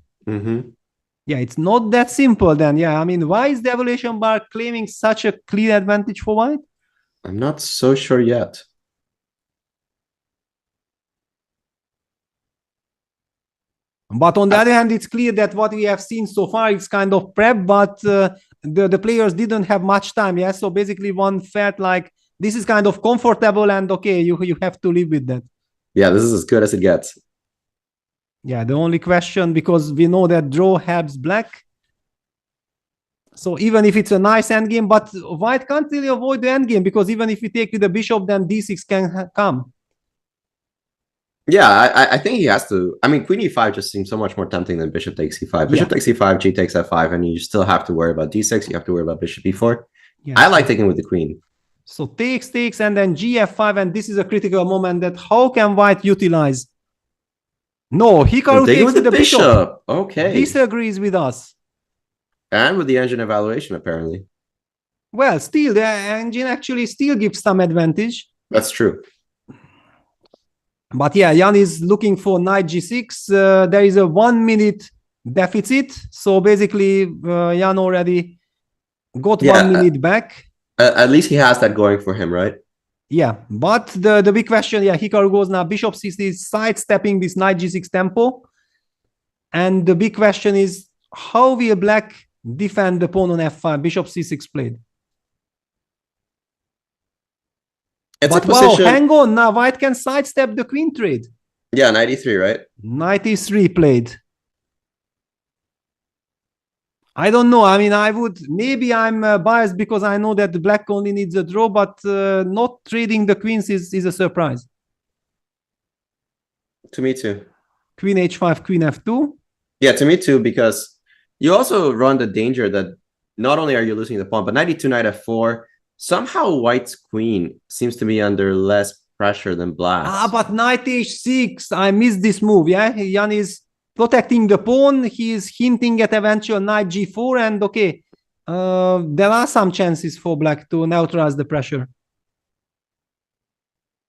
Speaker 1: Yeah, it's not that simple then. Yeah, I mean, why is the evaluation bar claiming such a clear advantage for white?
Speaker 2: I'm not so sure yet.
Speaker 1: But on the other hand, it's clear that what we have seen so far is kind of prep, but the players didn't have much time. Yeah, so basically one felt like this is kind of comfortable, and okay, you have to live with that. Yeah,
Speaker 2: this is as good as it gets.
Speaker 1: Yeah, the only question, because we know that draw helps black. So even if it's a nice endgame, but white can't really avoid the endgame, because even if you take with the bishop, then d6 can come.
Speaker 2: Yeah, I think he has to. I mean, Queen E5 just seems so much more tempting than Bishop takes E5. Bishop takes E5, G takes F5, and you still have to worry about D6. You have to worry about Bishop E4. Yeah. I like taking with the Queen.
Speaker 1: So takes, and then G F5, and this is a critical moment that how can white utilize? No, Hikaru takes with the bishop.
Speaker 2: Okay.
Speaker 1: Disagrees with us.
Speaker 2: And with the engine evaluation, apparently.
Speaker 1: Well, still, the engine actually still gives some advantage.
Speaker 2: That's true.
Speaker 1: But yeah, Jan is looking for knight G6. There is a 1 minute deficit. So basically, Jan already got 1 minute back.
Speaker 2: At least he has that going for him, right?
Speaker 1: Yeah, but the big question, Hikaru goes now, bishop c6, sidestepping this knight G6 tempo. And the big question is, how will black defend the pawn on F5? Bishop c6 played. But wow, hang on, now white can sidestep the queen trade.
Speaker 2: Yeah, knight e3, right?
Speaker 1: Knight e3 played. I don't know. I mean, maybe I'm biased because I know that the black only needs a draw, but not trading the queens is a surprise.
Speaker 2: To me too.
Speaker 1: Queen h5, queen f2.
Speaker 2: Yeah, to me too, because you also run the danger that not only are you losing the pawn, but knight e2, knight f4, somehow white's queen seems to be under less pressure than black.
Speaker 1: But knight h6, I missed this move. Yeah, Jan is protecting the pawn. He is hinting at eventual knight g4, and okay, there are some chances for black to neutralize the pressure.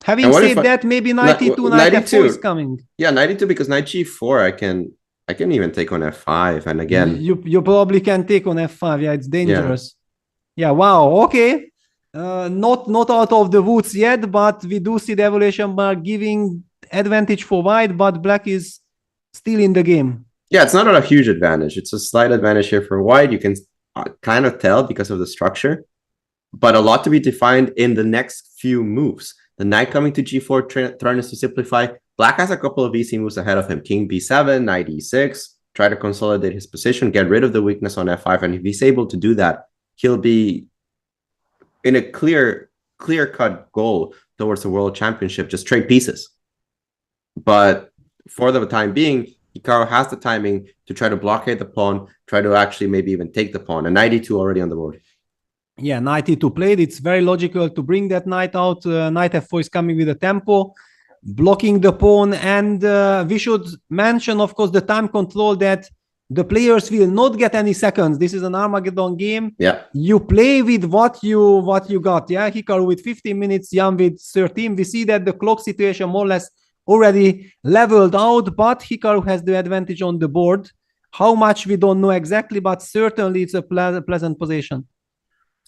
Speaker 1: Having said that, maybe knight e2, knight f4 is coming.
Speaker 2: Yeah, knight e2, because knight g4, I can even take on f5, and again,
Speaker 1: you probably can take on f5. Yeah, it's dangerous. Yeah, wow. Okay. Not out of the woods yet, but we do see the evaluation bar giving advantage for white, but black is still in the game.
Speaker 2: Yeah, it's not a huge advantage. It's a slight advantage here for white. You can kind of tell because of the structure, but a lot to be defined in the next few moves. The knight coming to g4, trying to simplify. Black has a couple of easy moves ahead of him. King b7, knight e6, try to consolidate his position, get rid of the weakness on f5, and if he's able to do that, he'll be in a clear-cut goal towards the world championship, just trade pieces. But for the time being, Hikaru has the timing to try to blockade the pawn, try to actually maybe even take the pawn. And knight e2 already on the board.
Speaker 1: Yeah, knight e2 played. It's very logical to bring that knight out. Knight f4 is coming with a tempo, blocking the pawn. And we should mention, of course, the time control, that the players will not get any seconds. This is an Armageddon game.
Speaker 2: Yeah.
Speaker 1: You play with what you got. Yeah, Hikaru with 15 minutes, Jan with 13. We see that the clock situation more or less already leveled out, but Hikaru has the advantage on the board. How much we don't know exactly, but certainly it's a pleasant position.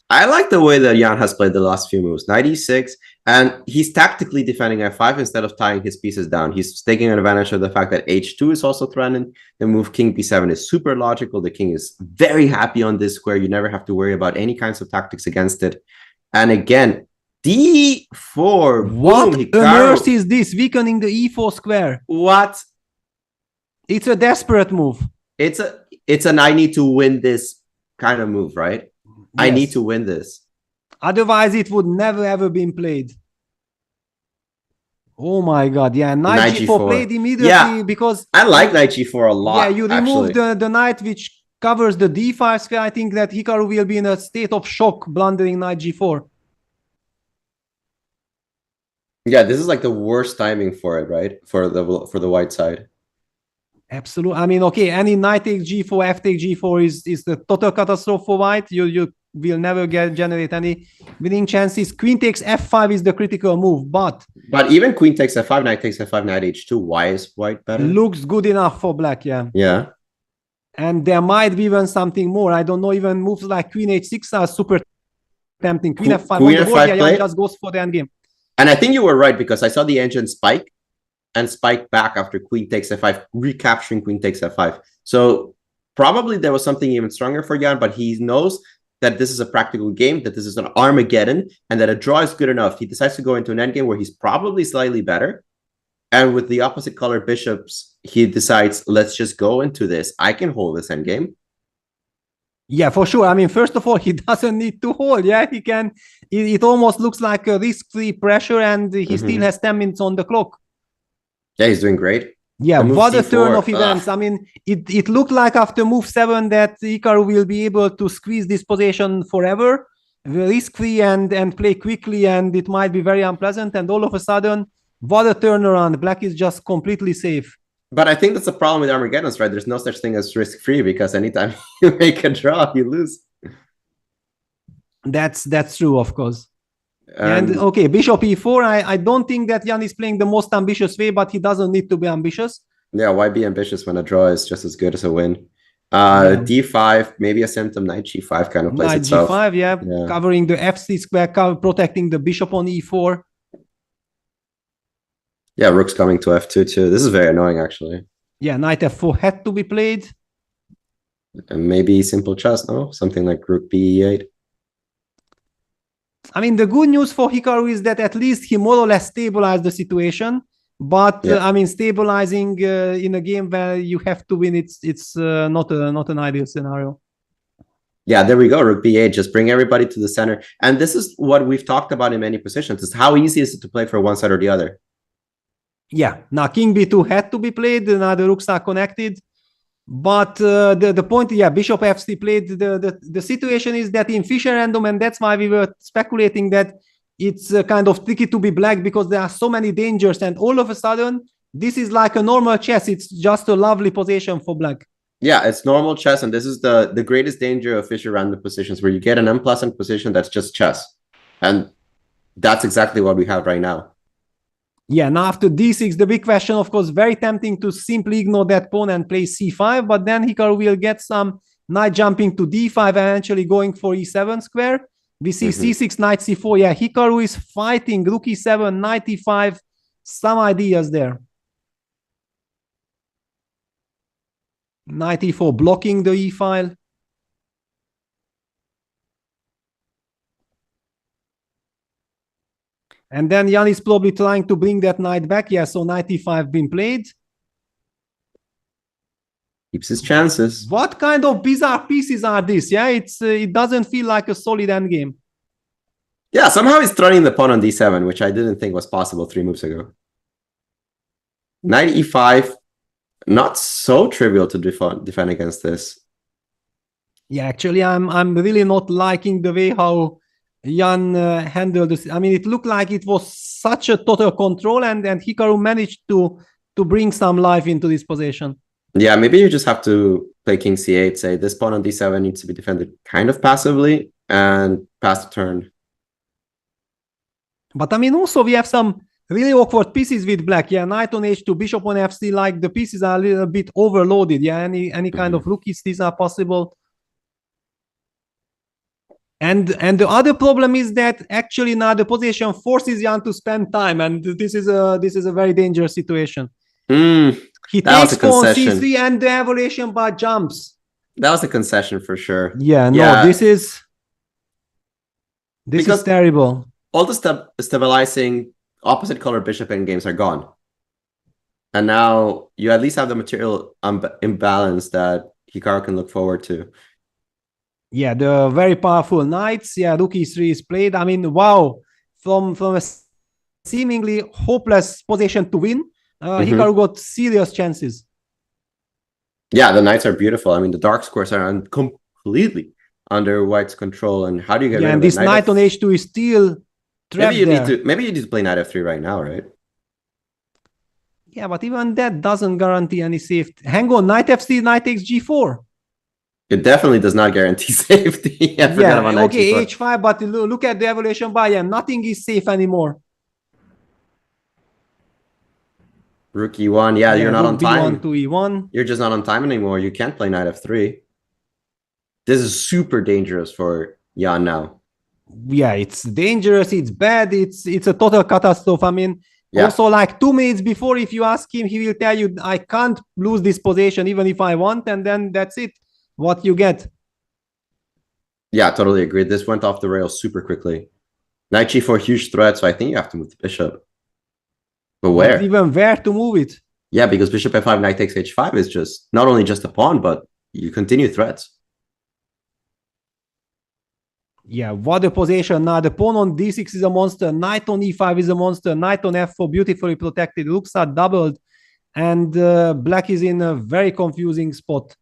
Speaker 2: I like the way that Jan has played the last few moves. Knight e6, and he's tactically defending f5 instead of tying his pieces down. He's taking advantage of the fact that h2 is also threatened. The move king b7 is super logical. The king is very happy on this square. You never have to worry about any kinds of tactics against it. And again, D4.
Speaker 1: What
Speaker 2: Boom,
Speaker 1: on earth
Speaker 2: Hikaru.
Speaker 1: is this? Weakening the e4 square.
Speaker 2: What?
Speaker 1: It's a desperate move.
Speaker 2: It's an I need to win this kind of move, right? Yes. I need to win this.
Speaker 1: Otherwise, it would never ever been played. Oh my god, yeah, knight g4 played immediately because
Speaker 2: I like knight g4 a lot.
Speaker 1: Yeah, you remove the knight which covers the d5 square. I think that Hikaru will be in a state of shock blundering knight g4.
Speaker 2: Yeah, this is like the worst timing for it, right? For the white side.
Speaker 1: Absolutely. I mean, okay, any knight takes g4, f takes g4 is the total catastrophe for white. You will never generate any winning chances. Queen takes f5 is the critical move, but
Speaker 2: even queen takes f5, knight takes f5, knight h2. Why is white better?
Speaker 1: Looks good enough for black, yeah.
Speaker 2: Yeah.
Speaker 1: And there might be even something more. I don't know, even moves like queen h6 are super tempting. Queen f5,
Speaker 2: queen f5
Speaker 1: yeah, just goes for the endgame.
Speaker 2: And I think you were right because I saw the engine spike and spike back after queen takes f5, recapturing queen takes f5. So probably there was something even stronger for Jan, but he knows that this is a practical game, that this is an Armageddon, and that a draw is good enough. He decides to go into an endgame where he's probably slightly better. And with the opposite color bishops, he decides, let's just go into this. I can hold this endgame.
Speaker 1: Yeah, for sure. I mean, first of all, he doesn't need to hold. Yeah, he can. It almost looks like a risk-free pressure, and he still has 10 minutes on the clock.
Speaker 2: Yeah, he's doing great.
Speaker 1: Yeah, what a turn of events. I mean, it looked like after move 7 that Hikaru will be able to squeeze this position forever, risk-free and play quickly, and it might be very unpleasant. And all of a sudden, what a turnaround. Black is just completely safe.
Speaker 2: But I think that's the problem with Armageddon's, right? There's no such thing as risk-free because anytime you make a draw, you lose.
Speaker 1: That's true, of course. And okay, bishop e4. I don't think that Jan is playing the most ambitious way, but he doesn't need to be ambitious.
Speaker 2: Yeah, why be ambitious when a draw is just as good as a win? D5, maybe a symptom, knight g5 kind of plays
Speaker 1: knight
Speaker 2: itself.
Speaker 1: Knight g5, yeah, covering the f3 square, protecting the bishop on e4.
Speaker 2: Yeah, rook's coming to f2 too. This is very annoying, actually.
Speaker 1: Yeah, knight f4 had to be played.
Speaker 2: And maybe simple chess, no? Something like rook b8.
Speaker 1: I mean, the good news for Hikaru is that at least he more or less stabilized the situation. But I mean, stabilizing in a game where you have to win, it's not an ideal scenario. Yeah,
Speaker 2: there we go. Rook b8, just bring everybody to the center. And this is what we've talked about in many positions, is how easy is it to play for one side or the other?
Speaker 1: Yeah, now king b2 had to be played. Now the rooks are connected. But the point, yeah, bishop f3 played. The situation is that in Fischer random, and that's why we were speculating that it's kind of tricky to be black because there are so many dangers, and all of a sudden this is like a normal chess. It's just a lovely position for black.
Speaker 2: Yeah, it's normal chess, and this is the greatest danger of Fischer random positions, where you get an unpleasant position that's just chess, and that's exactly what we have right now.
Speaker 1: Yeah, now after d6, the big question, of course, very tempting to simply ignore that pawn and play c5, but then Hikaru will get some knight jumping to d5 and eventually going for e7 square. We see c6, knight c4. Yeah, Hikaru is fighting rook e7, knight e5, some ideas there. Knight e4 blocking the e file. And then Jan is probably trying to bring that knight back. Yeah, so knight e5 been played.
Speaker 2: Keeps his chances.
Speaker 1: What kind of bizarre pieces are these? Yeah, it doesn't feel like a solid endgame.
Speaker 2: Yeah, somehow he's throwing the pawn on d7, which I didn't think was possible 3 moves ago. Knight e5, not so trivial to defend against this.
Speaker 1: Yeah, actually, I'm really not liking the way how Jan handled this. I mean, it looked like it was such a total control, and Hikaru managed to bring some life into this position.
Speaker 2: Yeah, maybe you just have to play king c8, say this pawn on d7 needs to be defended kind of passively, and pass the turn.
Speaker 1: But I mean, also we have some really awkward pieces with black. Yeah, knight on h2, bishop on f3, like the pieces are a little bit overloaded. Yeah, any kind of rookies, these are possible. And the other problem is that actually now the position forces Jan to spend time, and this is a very dangerous situation. He takes pawn c3 and the evolution bar jumps.
Speaker 2: That was a concession for sure.
Speaker 1: Yeah, no, this is terrible.
Speaker 2: all the stabilizing opposite color bishop endgames are gone. And now you at least have the material imbalance that Hikaru can look forward to.
Speaker 1: Yeah, the very powerful knights. Yeah, rook e3 is played. I mean, wow. From a seemingly hopeless position to win, Hikaru got serious chances.
Speaker 2: Yeah, the knights are beautiful. I mean, the dark squares are completely under white's control. And how do you get rid of it?
Speaker 1: And this knight on h2 is still trapped there.
Speaker 2: Maybe you need to play knight f3 right now, right?
Speaker 1: Yeah, but even that doesn't guarantee any safety. Hang on, knight f3, knight takes g4.
Speaker 2: It definitely does not guarantee safety. I forgot about knight
Speaker 1: okay,
Speaker 2: g4.
Speaker 1: h5, but look at the evaluation by nothing is safe anymore.
Speaker 2: Rook e1, yeah, you're not on time.
Speaker 1: B1 to e1.
Speaker 2: You're just not on time anymore. You can't play knight f3. This is super dangerous for Jan now.
Speaker 1: Yeah, it's dangerous, it's bad, it's a total catastrophe. I mean, also like 2 minutes before, if you ask him, he will tell you, I can't lose this position even if I want, and then that's it, what you get.
Speaker 2: Yeah, totally agree. This went off the rails super quickly. Knight g4, huge threat, so I think you have to move the bishop. But where?
Speaker 1: But even where to move it?
Speaker 2: Yeah, because bishop f5, knight takes h5 is just not only just a pawn, but you continue threats.
Speaker 1: Yeah, what a position. Now the pawn on d6 is a monster, knight on e5 is a monster, knight on f4 beautifully protected, rooks are doubled, and black is in a very confusing spot.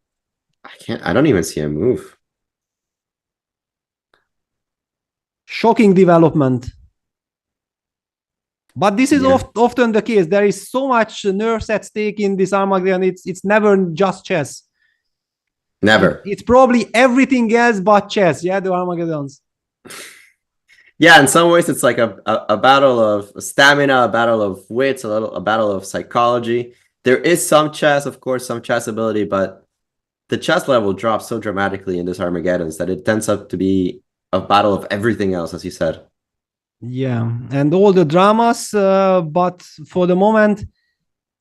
Speaker 2: I don't even see a move.
Speaker 1: Shocking development. But this is often the case. There is so much nerves at stake in this Armageddon. It's never just chess.
Speaker 2: Never.
Speaker 1: It's probably everything else but chess. Yeah, the Armageddons.
Speaker 2: Yeah, in some ways it's like a battle of stamina, a battle of wits, a battle of psychology. There is some chess, of course, some chess ability, but the chess level drops so dramatically in this Armageddons that it tends up to be a battle of everything else, as you said.
Speaker 1: Yeah, and all the dramas, but for the moment,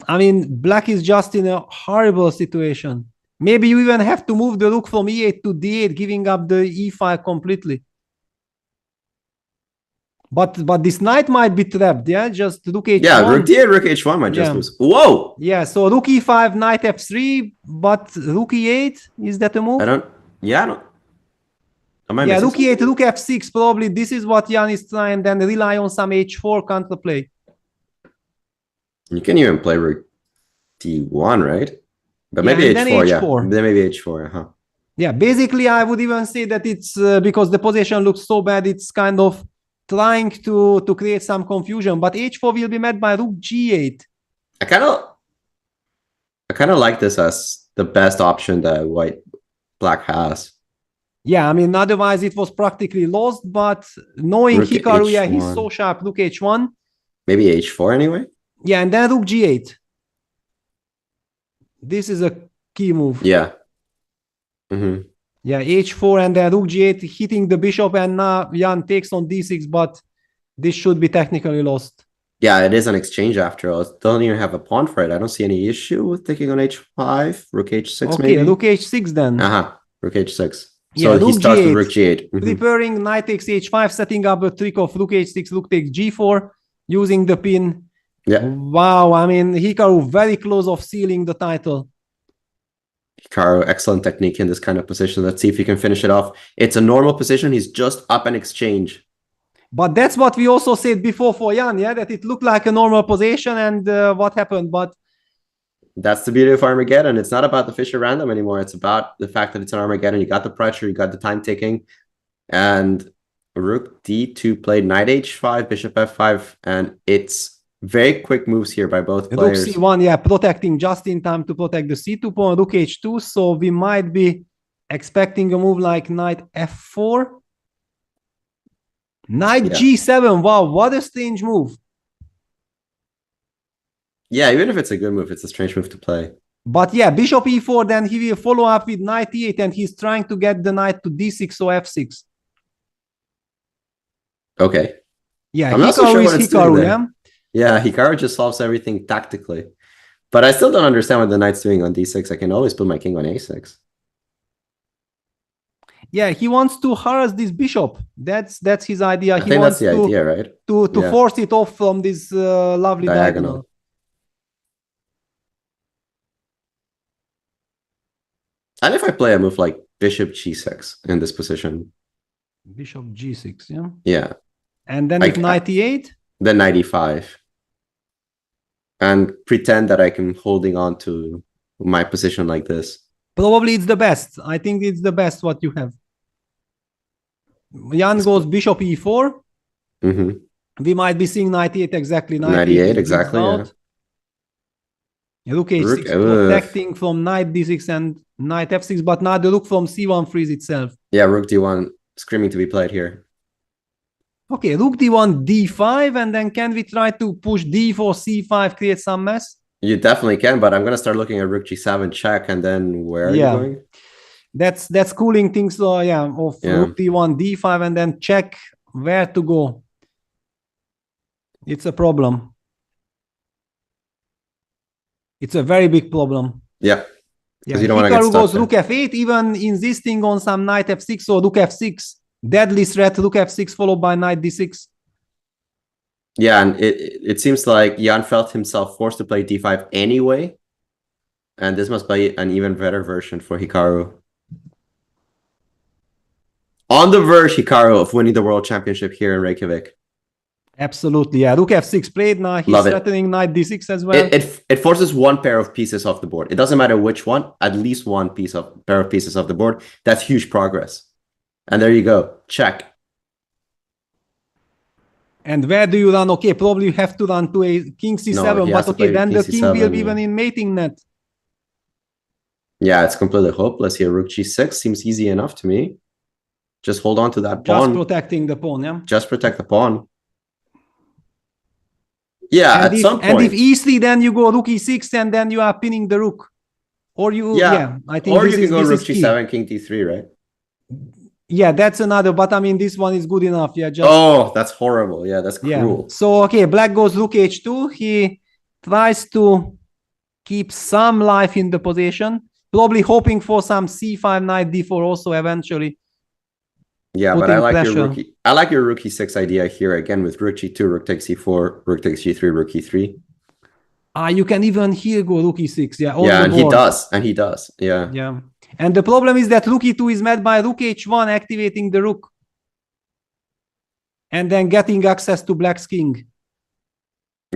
Speaker 1: I mean, black is just in a horrible situation. Maybe you even have to move the rook from e8 to d8, giving up the e5 completely. But this knight might be trapped, yeah? Just rook h1.
Speaker 2: Yeah, rook d8, rook h1 might just lose. Whoa!
Speaker 1: Yeah, so rook e5, knight f3, but rook e8, is that a move?
Speaker 2: I don't...
Speaker 1: Yeah, rook e8, rook f6, probably this is what Jan is trying, then rely on some h4 counterplay.
Speaker 2: You can even play rook d1, right? But maybe h4, yeah. Then maybe h4, huh?
Speaker 1: Yeah, basically I would even say that it's because the position looks so bad, it's kind of trying to create some confusion, but h4 will be met by rook g8.
Speaker 2: I kind of like this as the best option that black has.
Speaker 1: Yeah, I mean, otherwise it was practically lost, but knowing rook Hikaru, yeah, he's so sharp, rook h1.
Speaker 2: Maybe h4 anyway?
Speaker 1: Yeah, and then rook g8. This is a key move.
Speaker 2: Yeah.
Speaker 1: Yeah, h4 and then rook g8 hitting the bishop, and now Jan takes on d6, but this should be technically lost.
Speaker 2: Yeah, it is an exchange after all. Don't even have a pawn for it. I don't see any issue with taking on h5, rook h6 maybe.
Speaker 1: Okay, rook h6 then.
Speaker 2: Rook h6.
Speaker 1: Yeah,
Speaker 2: so he starts with rook g8.
Speaker 1: Preparing knight takes h5, setting up a trick of rook h6, rook takes g4, using the pin.
Speaker 2: Yeah.
Speaker 1: Wow, I mean, Hikaru very close of sealing the title.
Speaker 2: Hikaru, excellent technique in this kind of position. Let's see if he can finish it off. It's a normal position. He's just up an exchange.
Speaker 1: But that's what we also said before for Jan, yeah, that it looked like a normal position, and what happened, but...
Speaker 2: That's the beauty of Armageddon. It's not about the Fischer random anymore. It's about the fact that it's an Armageddon. You got the pressure, you got the time ticking, and rook d2 played knight h5, bishop f5, and it's very quick moves here by both players.
Speaker 1: Rook c1, yeah, protecting just in time to protect the c2 pawn, rook h2, so we might be expecting a move like knight f4. Knight g7, wow, what a strange move.
Speaker 2: Yeah, even if it's a good move, it's a strange move to play.
Speaker 1: But yeah, bishop e4, then he will follow up with knight e8, and he's trying to get the knight to d6 or f6.
Speaker 2: Okay.
Speaker 1: Yeah,
Speaker 2: I'm not so sure what it's doing there.
Speaker 1: yeah?
Speaker 2: Yeah, Hikaru just solves everything tactically. But I still don't understand what the knight's doing on d6. I can always put my king on a6.
Speaker 1: Yeah, he wants to harass this bishop. That's his idea.
Speaker 2: I think that's the idea, right?
Speaker 1: To force it off from this lovely diagonal.
Speaker 2: And if I play a move like bishop g6 in this position.
Speaker 1: Bishop g6, yeah?
Speaker 2: Yeah.
Speaker 1: And then with knight e8?
Speaker 2: Then knight e5. And pretend that I can holding on to my position like this.
Speaker 1: Probably it's the best. I think it's the best what you have. Jan goes bishop e4. We might be seeing knight e8 exactly.
Speaker 2: Knight e8 exactly, yeah.
Speaker 1: Rook h6 protecting from knight d6 and knight f6, but now the rook from c1 frees itself.
Speaker 2: Yeah, rook d1 screaming to be played here.
Speaker 1: Okay, rook d1, d5, and then can we try to push d4, c5, create some mess?
Speaker 2: You definitely can, but I'm going to start looking at rook g7 check, and then where are you going?
Speaker 1: That's cooling things, rook d1, d5, and then check where to go. It's a problem. It's a very big problem.
Speaker 2: Yeah. Because you don't want to get stuck
Speaker 1: goes rook f8, even insisting on some knight f6 or rook f6. Deadly threat, rook f6 followed by knight d6.
Speaker 2: Yeah, and it seems like Jan felt himself forced to play d5 anyway. And this must be an even better version for Hikaru. On the verge, Hikaru, of winning the world championship here in Reykjavik.
Speaker 1: Absolutely, yeah. Rook f6 played now. He's threatening knight d6 as well.
Speaker 2: It forces one pair of pieces off the board. It doesn't matter which one, at least one pair of pieces off the board. That's huge progress. And there you go. Check.
Speaker 1: And where do you run? Okay, probably you have to run to a king c7, but okay, then the king will be even in mating net.
Speaker 2: Yeah, it's completely hopeless here. Rook g6 seems easy enough to me. Just hold on to that pawn.
Speaker 1: Just protecting the pawn, yeah?
Speaker 2: Just protect the pawn. Yeah, at some point.
Speaker 1: And if e3, then you go rook e6, and then you are pinning the rook. Or you, I think
Speaker 2: or you can go rook g7, king d3, right?
Speaker 1: Yeah, that's another, but I mean, this one is good enough. Yeah,
Speaker 2: that's horrible. Yeah, that's cruel.
Speaker 1: Yeah. So, okay, black goes rook h2. He tries to keep some life in the position, probably hoping for some c5, knight d4 also eventually.
Speaker 2: Yeah, but I like your rook e6 idea here again with rook g2, rook takes e4, rook takes g3, rook e3.
Speaker 1: You can even here go rook e6. Yeah,
Speaker 2: and he does. Yeah.
Speaker 1: Yeah. And the problem is that rook e2 is met by rook h1 activating the rook. And then getting access to black's king.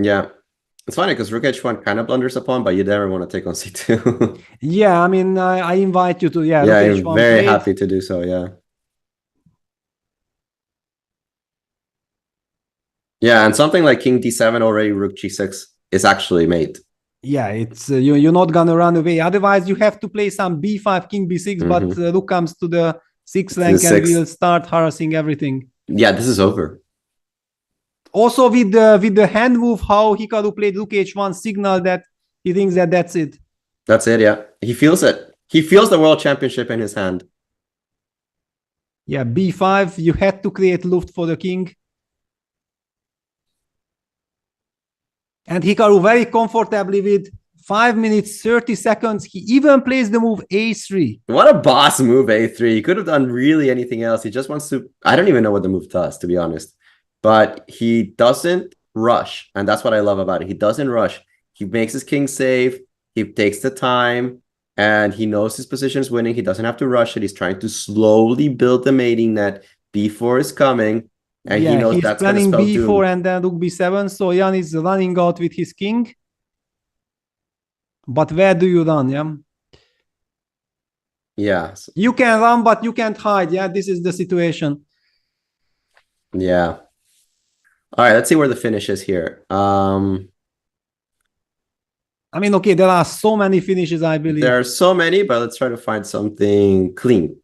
Speaker 2: Yeah. It's funny because rook h1 kind of blunders a pawn, but you never want to take on c2.
Speaker 1: Yeah, I mean, I invite you to,
Speaker 2: yeah, I'm very happy to do so, yeah. Yeah, and something like king d7 already, rook g6 is actually mate.
Speaker 1: Yeah, it's you're not gonna run away. Otherwise, you have to play some b5, king b6, but rook comes to the 6th rank and we'll start harassing everything.
Speaker 2: Yeah, this is over.
Speaker 1: Also, with the hand move, how Hikaru played rook h1 signal that he thinks that that's it.
Speaker 2: That's it, yeah. He feels it. He feels the world championship in his hand.
Speaker 1: Yeah, b5. You had to create luft for the king. And Hikaru very comfortably with 5 minutes, 30 seconds. He even plays the move a3.
Speaker 2: What a boss move, a3. He could have done really anything else. He just wants to... I don't even know what the move does, to be honest. But he doesn't rush. And that's what I love about it. He doesn't rush. He makes his king safe. He takes the time. And he knows his position is winning. He doesn't have to rush it. He's trying to slowly build the mating net. b4 is coming. And he knows that's going to spell
Speaker 1: b4 doom. And then rook b7. So Jan is running out with his king. But where do you run? Yeah.
Speaker 2: Yeah.
Speaker 1: You can run, but you can't hide. Yeah, this is the situation.
Speaker 2: Yeah. All right, let's see where the finish is here. I
Speaker 1: mean, okay, there are so many finishes, I believe.
Speaker 2: There are so many, but let's try to find something clean.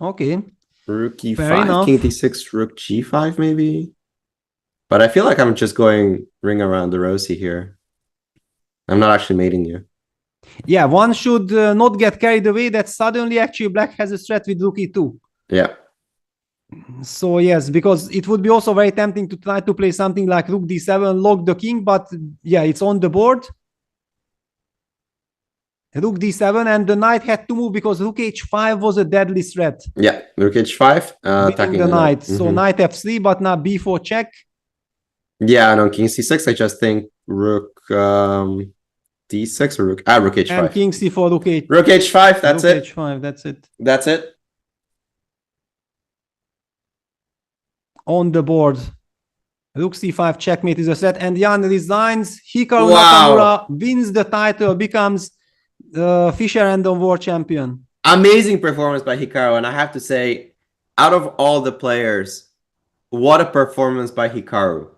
Speaker 1: Okay.
Speaker 2: Rook e5, king d6, rook g5 maybe. But I feel like I'm just going ring around the rosy here. I'm not actually mating you.
Speaker 1: Yeah, one should not get carried away that suddenly actually black has a threat with rook e2.
Speaker 2: Yeah.
Speaker 1: So yes, because it would be also very tempting to try to play something like rook d7, lock the king, but yeah, it's on the board. rook d7, and the knight had to move because rook h5 was a deadly threat.
Speaker 2: Yeah, rook h5, attacking
Speaker 1: the knight. So
Speaker 2: Mhm.
Speaker 1: knight f3, but now b4 check.
Speaker 2: Yeah, and on king c6, I just think rook d6 or rook h5.
Speaker 1: And king c4, rook h.
Speaker 2: Rook h5, that's
Speaker 1: rook
Speaker 2: it.
Speaker 1: h5, that's it.
Speaker 2: That's it.
Speaker 1: On the board. Rook c5 checkmate is a set, and Jan resigns. Hikaru
Speaker 2: Wow.
Speaker 1: Nakamura wins the title, becomes Fischer Random World Champion.
Speaker 2: Amazing performance by Hikaru, and I have to say, out of all the players, what a performance by Hikaru.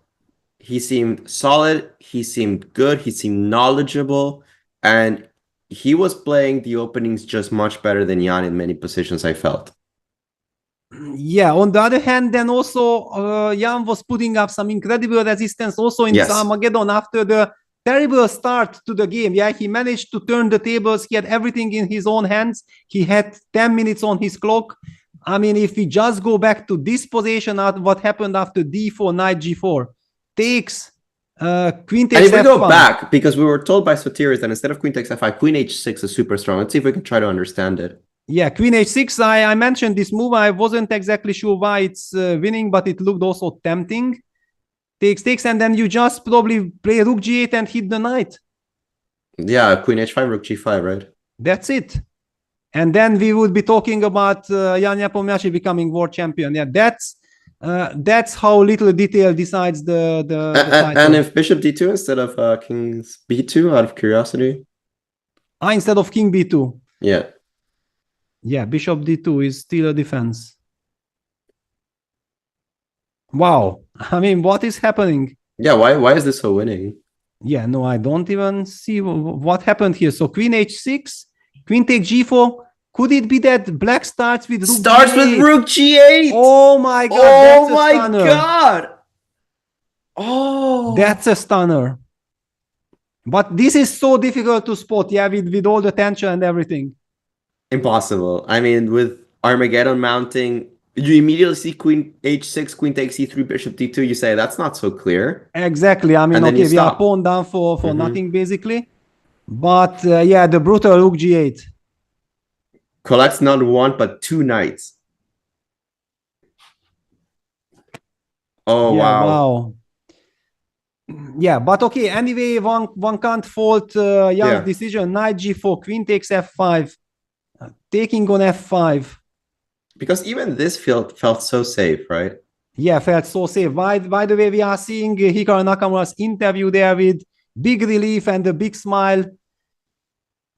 Speaker 2: He seemed solid, he seemed good, he seemed knowledgeable, and he was playing the openings just much better than Jan in many positions, I felt.
Speaker 1: Yeah, on the other hand, then also Jan was putting up some incredible resistance also in this Armageddon after the terrible start to the game. Yeah, he managed to turn the tables. He had everything in his own hands. He had 10 minutes on his clock. I mean, if we just go back to this position, what happened after d4, knight g4, takes queen takes
Speaker 2: and if we
Speaker 1: f5.
Speaker 2: go back, because we were told by Sotiris that instead of queen takes f5, queen h6 is super strong. Let's see if we can try to understand it.
Speaker 1: Yeah, queen h6, I mentioned this move. I wasn't exactly sure why it's winning, but it looked also tempting. Takes, and then you just probably play rook g8 and hit the knight.
Speaker 2: Yeah, queen h5, rook g5, right?
Speaker 1: That's it. And then we would be talking about Jan Nepomniachtchi becoming world champion. Yeah, that's how little detail decides the title.
Speaker 2: And if bishop d2 instead of king b2, out of curiosity?
Speaker 1: Instead of king b2.
Speaker 2: Yeah.
Speaker 1: Yeah, bishop d2 is still a defense. Wow. I mean, what is happening?
Speaker 2: Yeah, why is this so winning?
Speaker 1: Yeah, no, I don't even see what happened here. So queen h6, queen takes g4. Could it be that black starts with rook
Speaker 2: g8? With rook g8.
Speaker 1: Oh my god.
Speaker 2: Oh my god. Oh.
Speaker 1: That's a stunner. But this is so difficult to spot, yeah, with all the tension and everything.
Speaker 2: Impossible. I mean, with Armageddon mounting, you immediately see queen h6, queen takes e3, bishop d2. You say that's not so clear.
Speaker 1: Exactly. I mean, okay, we are pawn down for nothing basically. But yeah, the brutal rook g8
Speaker 2: collects not one but two knights. Oh
Speaker 1: yeah,
Speaker 2: wow.
Speaker 1: Yeah, but okay. Anyway, one can't fault Jan's decision. Knight g4, queen takes f5. Taking on f5.
Speaker 2: Because even this felt so safe, right?
Speaker 1: Yeah, felt so safe. By the way, we are seeing Hikaru Nakamura's interview there with big relief and a big smile.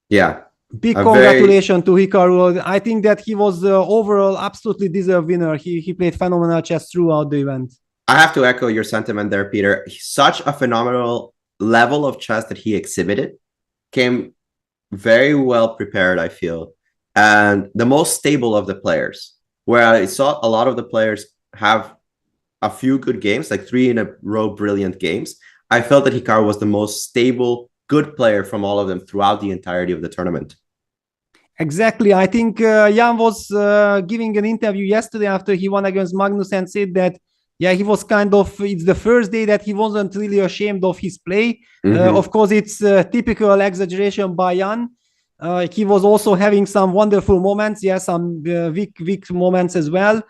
Speaker 2: Yeah.
Speaker 1: Big congratulations to Hikaru. I think that he was the overall absolutely deserved winner. He played phenomenal chess throughout the event.
Speaker 2: I have to echo your sentiment there, Peter. Such a phenomenal level of chess that he exhibited. Came very well prepared, I feel. And the most stable of the players, where I saw a lot of the players have a few good games, like 3 in a row brilliant games. I felt that Hikaru was the most stable, good player from all of them throughout the entirety of the tournament.
Speaker 1: Exactly. I think Jan was giving an interview yesterday after he won against Magnus and said that, yeah, he was it's the first day that he wasn't really ashamed of his play. Of course, it's typical exaggeration by Jan. He was also having some wonderful moments, some weak moments as well.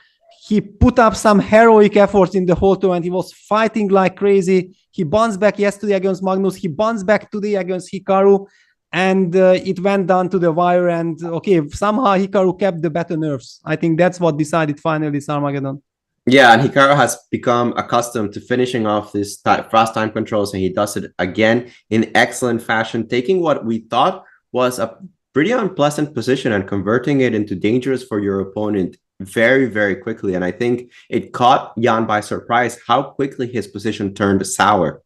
Speaker 1: He put up some heroic efforts in the whole tournament. He was fighting like crazy. He bounced back yesterday against Magnus. He bounced back today against Hikaru. And it went down to the wire. And okay, somehow Hikaru kept the better nerves. I think that's what decided finally this Armageddon.
Speaker 2: Yeah, and Hikaru has become accustomed to finishing off this fast time controls, and he does it again in excellent fashion, taking what we thought was a pretty unpleasant position and converting it into dangerous for your opponent very, very quickly. And I think it caught Jan by surprise how quickly his position turned sour.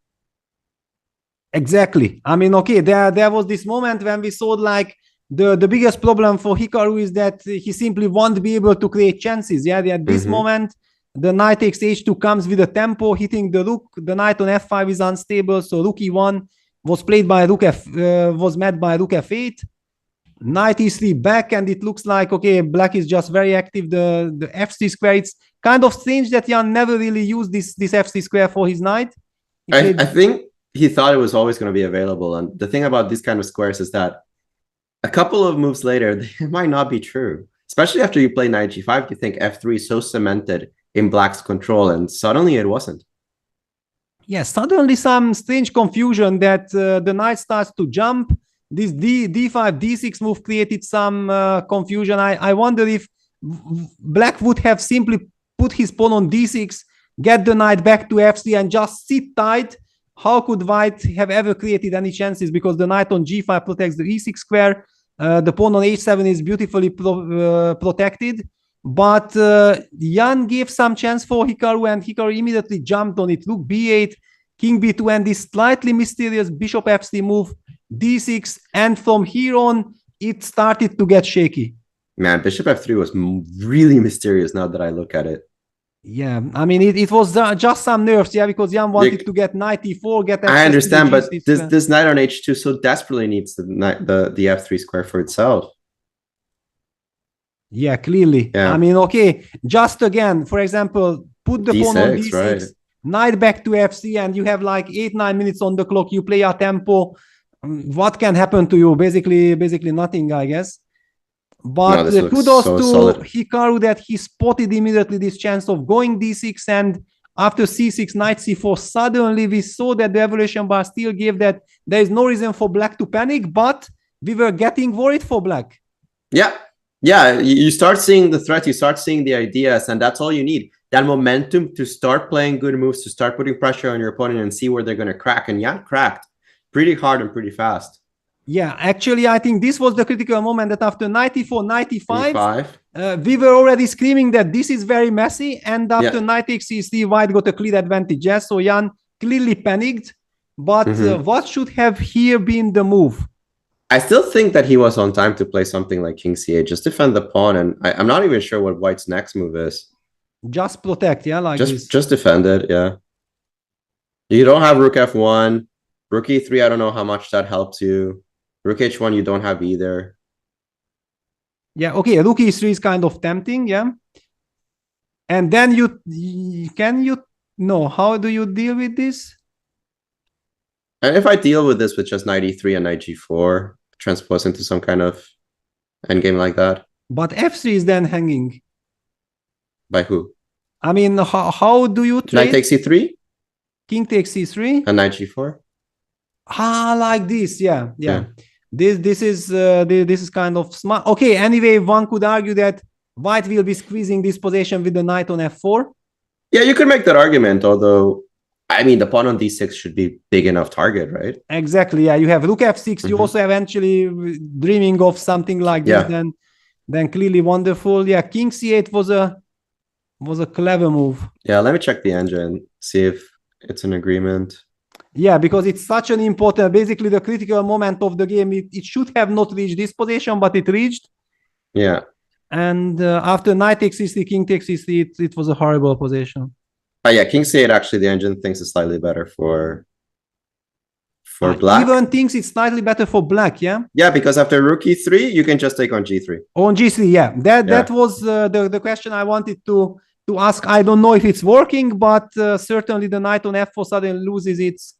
Speaker 1: Exactly. I mean, okay, there was this moment when we saw like the biggest problem for Hikaru is that he simply won't be able to create chances. Yeah, at this moment, the knight takes h2 comes with a tempo, hitting the rook. The knight on f5 is unstable, so rook e1 was played by was met by rook f8. Knight e3 back, and it looks like, okay, black is just very active. The f3 square, it's kind of strange that Jan never really used this f3 square for his knight.
Speaker 2: I think he thought it was always going to be available. And the thing about these kind of squares is that a couple of moves later, they might not be true. Especially after you play knight g5, you think f3 is so cemented in black's control, and suddenly it wasn't.
Speaker 1: Yeah, suddenly some strange confusion that the knight starts to jump. This d5, d6 move created some confusion. I wonder if black would have simply put his pawn on d6, get the knight back to f3 and just sit tight. How could white have ever created any chances? Because the knight on g5 protects the e6 square. The pawn on h7 is beautifully protected. But Jan gave some chance for Hikaru, and Hikaru immediately jumped on it. Rook b8, king b2, and this slightly mysterious bishop f3 move, d6. And from here on, it started to get shaky.
Speaker 2: Man, bishop f3 was really mysterious now that I look at it.
Speaker 1: Yeah, I mean, it was just some nerves, yeah, because Jan wanted to get knight e4, get.
Speaker 2: I understand, but this knight on h2 so desperately needs the f3 square for itself.
Speaker 1: Yeah, clearly. Yeah. I mean, okay, just again, for example, put the pawn on d6, right. Knight back to f3, and you have like 8-9 minutes on the clock. You play a tempo. What can happen to you? Basically nothing, I guess. But no, kudos to solid. Hikaru that he spotted immediately this chance of going d6, and after c6, knight c4, suddenly we saw that the evolution bar still gave that there is no reason for black to panic, but we were getting worried for black.
Speaker 2: Yeah. Yeah, you start seeing the threat, you start seeing the ideas, and that's all you need. That momentum to start playing good moves, to start putting pressure on your opponent and see where they're going to crack. And Jan cracked pretty hard and pretty fast.
Speaker 1: Yeah, actually, I think this was the critical moment that after 94, 95, we were already screaming that this is very messy. And after knight takes c3, white got a clear advantage. Yes, so Jan clearly panicked. But what should have here been the move?
Speaker 2: I still think that he was on time to play something like king c8, just defend the pawn. And I'm not even sure what white's next move is.
Speaker 1: Just protect, yeah, like this.
Speaker 2: Just defend it, yeah. You don't have rook f1. Rook e3, I don't know how much that helps you. Rook h1, you don't have either.
Speaker 1: Yeah, okay, rook e3 is kind of tempting, yeah. And then how do you deal with this?
Speaker 2: And if I deal with this with just knight e3 and knight g4, transpose into some kind of endgame like that.
Speaker 1: But f3 is then hanging.
Speaker 2: By who?
Speaker 1: I mean, how do you trade?
Speaker 2: Knight takes c3?
Speaker 1: King takes c3?
Speaker 2: And knight g4?
Speaker 1: Like this, yeah. This is kind of smart. Okay, anyway, one could argue that white will be squeezing this position with the knight on f4.
Speaker 2: Yeah, you could make that argument, although, I mean, the pawn on d6 should be big enough target, right?
Speaker 1: Exactly, yeah. You have rook f6. You also eventually dreaming of something like this, then clearly wonderful. Yeah, king c8 was a clever move.
Speaker 2: Yeah, let me check the engine, see if it's an agreement.
Speaker 1: Yeah, because it's such an important, basically the critical moment of the game. It should have not reached this position, but it reached.
Speaker 2: Yeah.
Speaker 1: And after knight takes c3, king takes c3, it was a horrible position.
Speaker 2: Yeah, king c8, actually, the engine thinks it's slightly better for black.
Speaker 1: Even thinks it's slightly better for black, yeah?
Speaker 2: Yeah, because after rook e3, you can just take on g3.
Speaker 1: On g3, yeah. That was the question I wanted to ask. I don't know if it's working, but certainly the knight on f4 suddenly loses its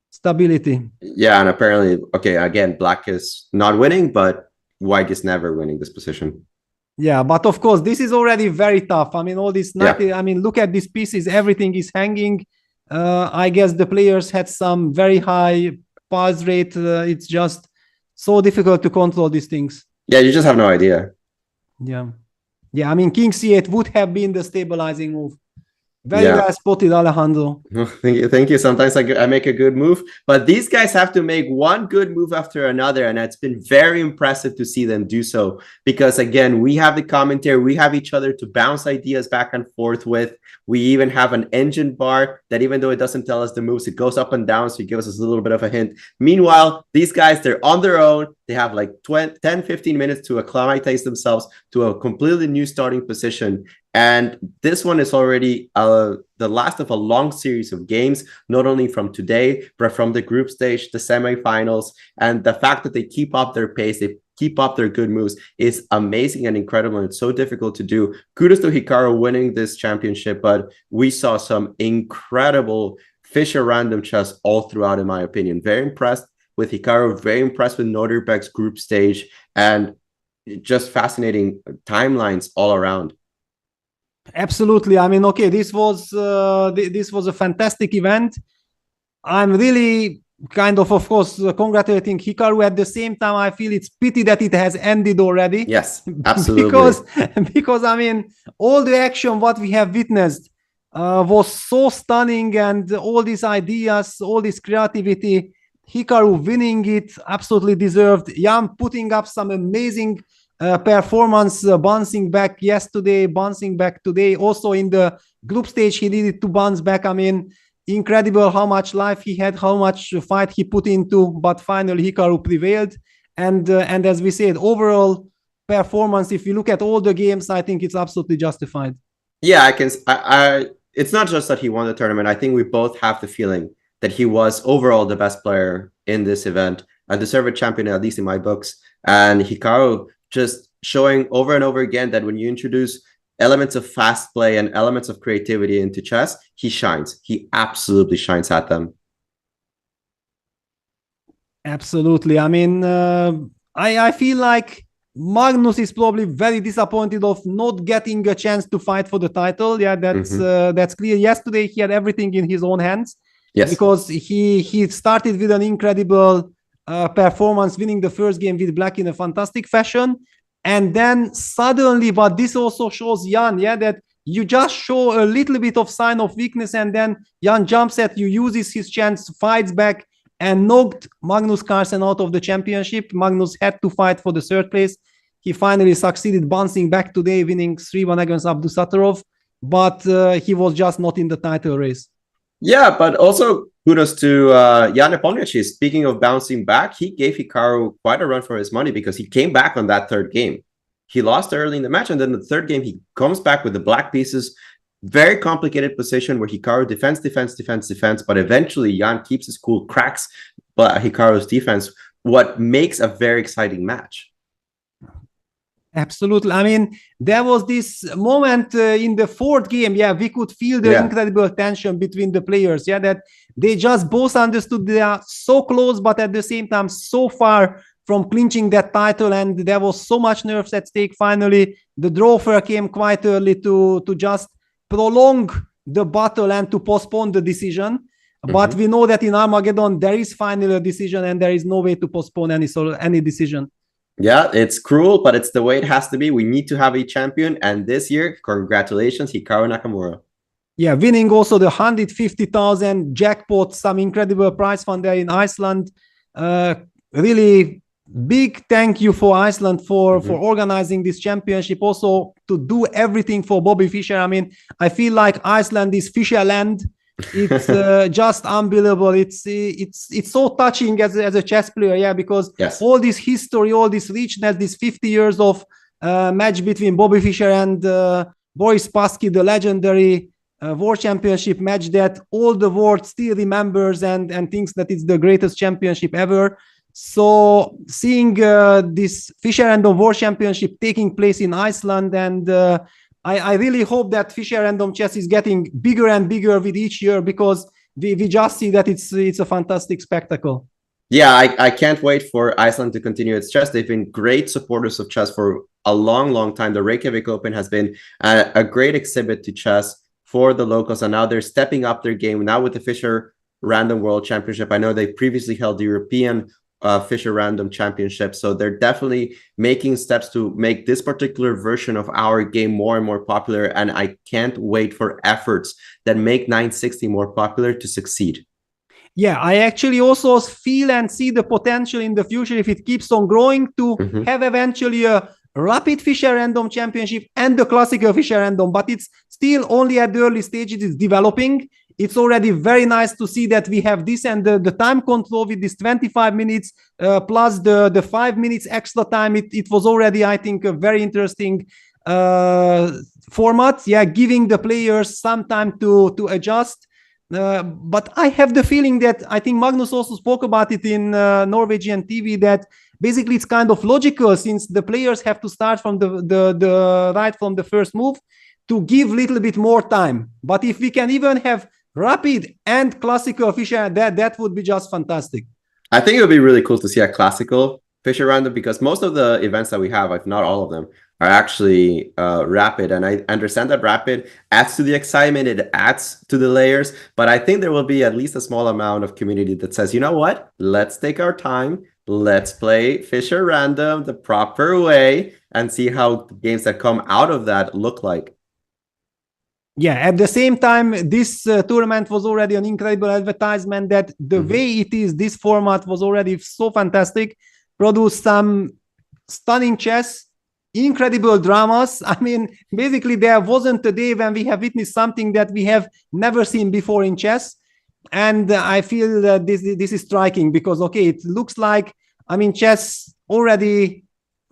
Speaker 1: stability. Yeah,
Speaker 2: and apparently, okay, again, black is not winning, but white is never winning this position.
Speaker 1: Yeah, but of course, this is already very tough. I mean, all this knight, I mean, look at these pieces, everything is hanging. I guess the players had some very high pulse rate. It's just so difficult to control these things.
Speaker 2: Yeah, you just have no idea.
Speaker 1: Yeah. Yeah, I mean, king c8 would have been the stabilizing move. Very well spotted, Alejandro.
Speaker 2: Thank you. Sometimes I make a good move, but these guys have to make one good move after another, and it's been very impressive to see them do so. Because again, we have the commentary, we have each other to bounce ideas back and forth with. We even have an engine bar that, even though it doesn't tell us the moves, it goes up and down, so it gives us a little bit of a hint. Meanwhile, these guys, they're on their own. They have like 10-15 minutes to acclimatize themselves to a completely new starting position. And this one is already the last of a long series of games, not only from today, but from the group stage, the semifinals. And the fact that they keep up their pace, they keep up their good moves is amazing and incredible. And it's so difficult to do. Kudos to Hikaru winning this championship, but we saw some incredible Fischer random chess all throughout, in my opinion. Very impressed. with Hikaru. Very impressed with Nodirbek's group stage, and just fascinating timelines all around.
Speaker 1: Absolutely. I mean, okay, this was a fantastic event. I'm really kind of course, congratulating Hikaru. At the same time, I feel it's pity that it has ended already.
Speaker 2: Yes, absolutely.
Speaker 1: because I mean, all the action what we have witnessed was so stunning, and all these ideas, all this creativity, Hikaru winning it, absolutely deserved. Jan putting up some amazing performance, bouncing back yesterday, bouncing back today. Also in the group stage, he needed to bounce back. I mean, incredible how much life he had, how much fight he put into, but finally Hikaru prevailed. And as we said, overall performance, if you look at all the games, I think it's absolutely justified.
Speaker 2: Yeah, it's not just that he won the tournament. I think we both have the feeling that he was overall the best player in this event, a deserved champion, at least in my books. And Hikaru just showing over and over again that when you introduce elements of fast play and elements of creativity into chess, he shines. He absolutely shines at them.
Speaker 1: Absolutely. I mean, I feel like Magnus is probably very disappointed of not getting a chance to fight for the title. Yeah, that's clear. Yesterday, he had everything in his own hands.
Speaker 2: Yes.
Speaker 1: Because he started with an incredible performance, winning the first game with Black in a fantastic fashion. And then suddenly, but this also shows Jan, yeah, that you just show a little bit of sign of weakness, and then Jan jumps at you, uses his chance, fights back, and knocked Magnus Carlsen out of the championship. Magnus had to fight for the third place. He finally succeeded bouncing back today, winning 3-1 against Abdusattorov, but he was just not in the title race.
Speaker 2: Yeah, but also kudos to Jan Nepomniachtchi. Speaking of bouncing back, he gave Hikaru quite a run for his money because he came back on that third game. He lost early in the match, and then the third game, he comes back with the black pieces. Very complicated position where Hikaru defends, but eventually Jan keeps his cool, cracks Hikaru's defense, what makes a very exciting match.
Speaker 1: Absolutely. I mean, there was this moment in the fourth game. Yeah, we could feel the incredible tension between the players. Yeah, that they just both understood they are so close, but at the same time, so far from clinching that title. And there was so much nerves at stake. Finally, the draw came quite early to just prolong the battle and to postpone the decision. But we know that in Armageddon, there is finally a decision, and there is no way to postpone any decision.
Speaker 2: Yeah, it's cruel, but it's the way it has to be. We need to have a champion. And this year, congratulations, Hikaru Nakamura.
Speaker 1: Yeah, winning also the 150,000 jackpot, some incredible prize fund there in Iceland. Really big thank you for Iceland for organizing this championship. Also to do everything for Bobby Fischer. I mean, I feel like Iceland is Fischer land. It's just unbelievable. It's so touching as a chess player, yeah, because all this history, all this richness, this 50 years of match between Bobby Fischer and Boris Spassky, the legendary World Championship match that all the world still remembers and thinks that it's the greatest championship ever. So seeing this Fischer Random World Championship taking place in Iceland, and I really hope that Fischer Random Chess is getting bigger and bigger with each year, because we just see that it's a fantastic spectacle.
Speaker 2: Yeah, I can't wait for Iceland to continue its chess. They've been great supporters of chess for a long time. The Reykjavik Open has been a great exhibit to chess for the locals, and now they're stepping up their game now with the Fischer Random World Championship. I know they previously held the European Fischer Random Championship, so they're definitely making steps to make this particular version of our game more and more popular, and I can't wait for efforts that make 960 more popular to succeed.
Speaker 1: Yeah, I actually also feel and see the potential in the future, if it keeps on growing, to have eventually a Rapid Fischer Random Championship and the Classical Fischer Random, but it's still only at the early stages. It's developing. It's already very nice to see that we have this, and the time control with this 25 minutes plus the 5 minutes extra time. It was already, I think, a very interesting format. Yeah, giving the players some time to adjust. But I have the feeling that, I think Magnus also spoke about it in Norwegian TV, that basically it's kind of logical, since the players have to start from the right from the first move, to give a little bit more time. But if we can even have Rapid and Classical Fischer, that would be just fantastic.
Speaker 2: I think it would be really cool to see a classical Fischer random, because most of the events that we have, if not all of them, are actually rapid. And I understand that rapid adds to the excitement, it adds to the layers, but I think there will be at least a small amount of community that says, you know what, let's take our time, let's play Fischer random the proper way and see how the games that come out of that look like.
Speaker 1: Yeah, at the same time, this tournament was already an incredible advertisement that the way it is, this format was already so fantastic, produced some stunning chess, incredible dramas. I mean, basically there wasn't a day when we have witnessed something that we have never seen before in chess. And I feel that this is striking because, okay, it looks like, I mean, chess already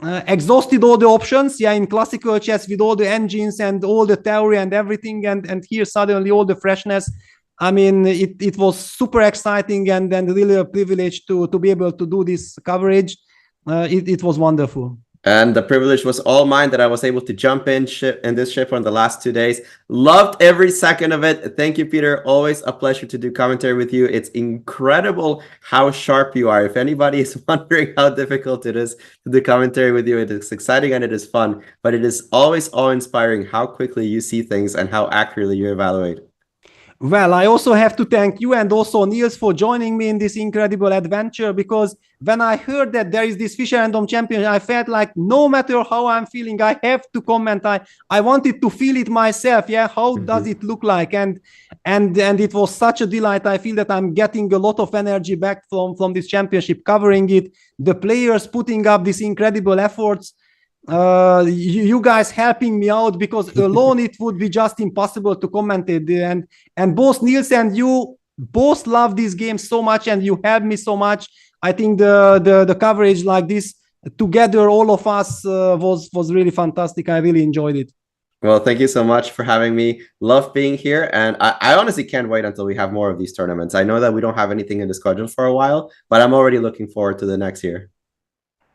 Speaker 1: exhausted all the options, yeah, in classical chess with all the engines and all the theory and everything, and here suddenly all the freshness. I mean, it was super exciting and really a privilege to be able to do this coverage. It was wonderful.
Speaker 2: And the privilege was all mine that I was able to jump in this ship on the last 2 days. Loved every second of it. Thank you, Peter. Always a pleasure to do commentary with you. It's incredible how sharp you are. If anybody is wondering how difficult it is to do commentary with you, it is exciting and it is fun, but it is always awe-inspiring how quickly you see things and how accurately you evaluate.
Speaker 1: Well, I also have to thank you and also Niels for joining me in this incredible adventure, because when I heard that there is this Fischer Random Championship, I felt like no matter how I'm feeling, I have to comment. I wanted to feel it myself. Yeah, how does it look like? And it was such a delight. I feel that I'm getting a lot of energy back from this championship, covering it, the players putting up these incredible efforts. You guys helping me out, because alone it would be just impossible to comment it, and both Niels and you both love these games so much and you help me so much. I think the coverage like this together, all of us, was really fantastic. I really enjoyed it.
Speaker 2: Well, thank you so much for having me. Love being here, and I honestly can't wait until we have more of these tournaments. I know that we don't have anything in the schedule for a while, but I'm already looking forward to the next year.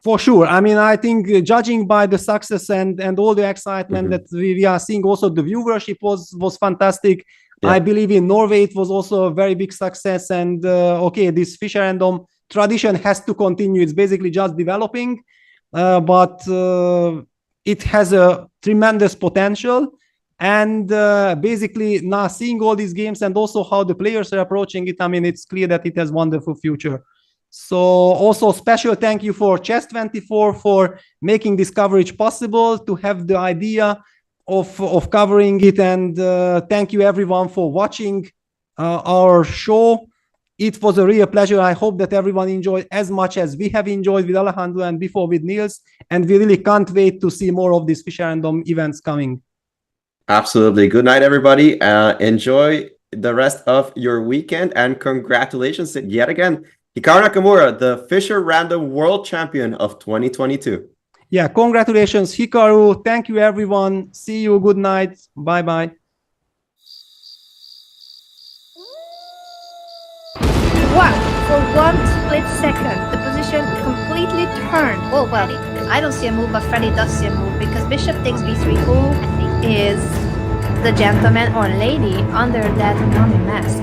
Speaker 1: For sure. I mean, I think judging by the success and all the excitement that we are seeing, also the viewership was fantastic. Yeah. I believe in Norway it was also a very big success. And okay, this Fischer Random tradition has to continue. It's basically just developing, but it has a tremendous potential. And basically now seeing all these games and also how the players are approaching it, I mean, it's clear that it has wonderful future. So also special thank you for Chess24 for making this coverage possible, to have the idea of covering it. And thank you everyone for watching our show. It was a real pleasure. I hope that everyone enjoyed as much as we have enjoyed with Alejandro and before with Niels. And we really can't wait to see more of these Fischer Random events coming.
Speaker 2: Absolutely. Good night, everybody. Enjoy the rest of your weekend, and congratulations yet again, Hikaru Nakamura, the Fischer Random World Champion of 2022.
Speaker 1: Yeah, congratulations, Hikaru. Thank you, everyone. See you. Good night. Bye-bye.
Speaker 3: Wow, for one split second, the position completely turned. Oh, well, I don't see a move, but Freddy does see a move, because Bishop takes b3. Who is the gentleman or lady under that dummy mask?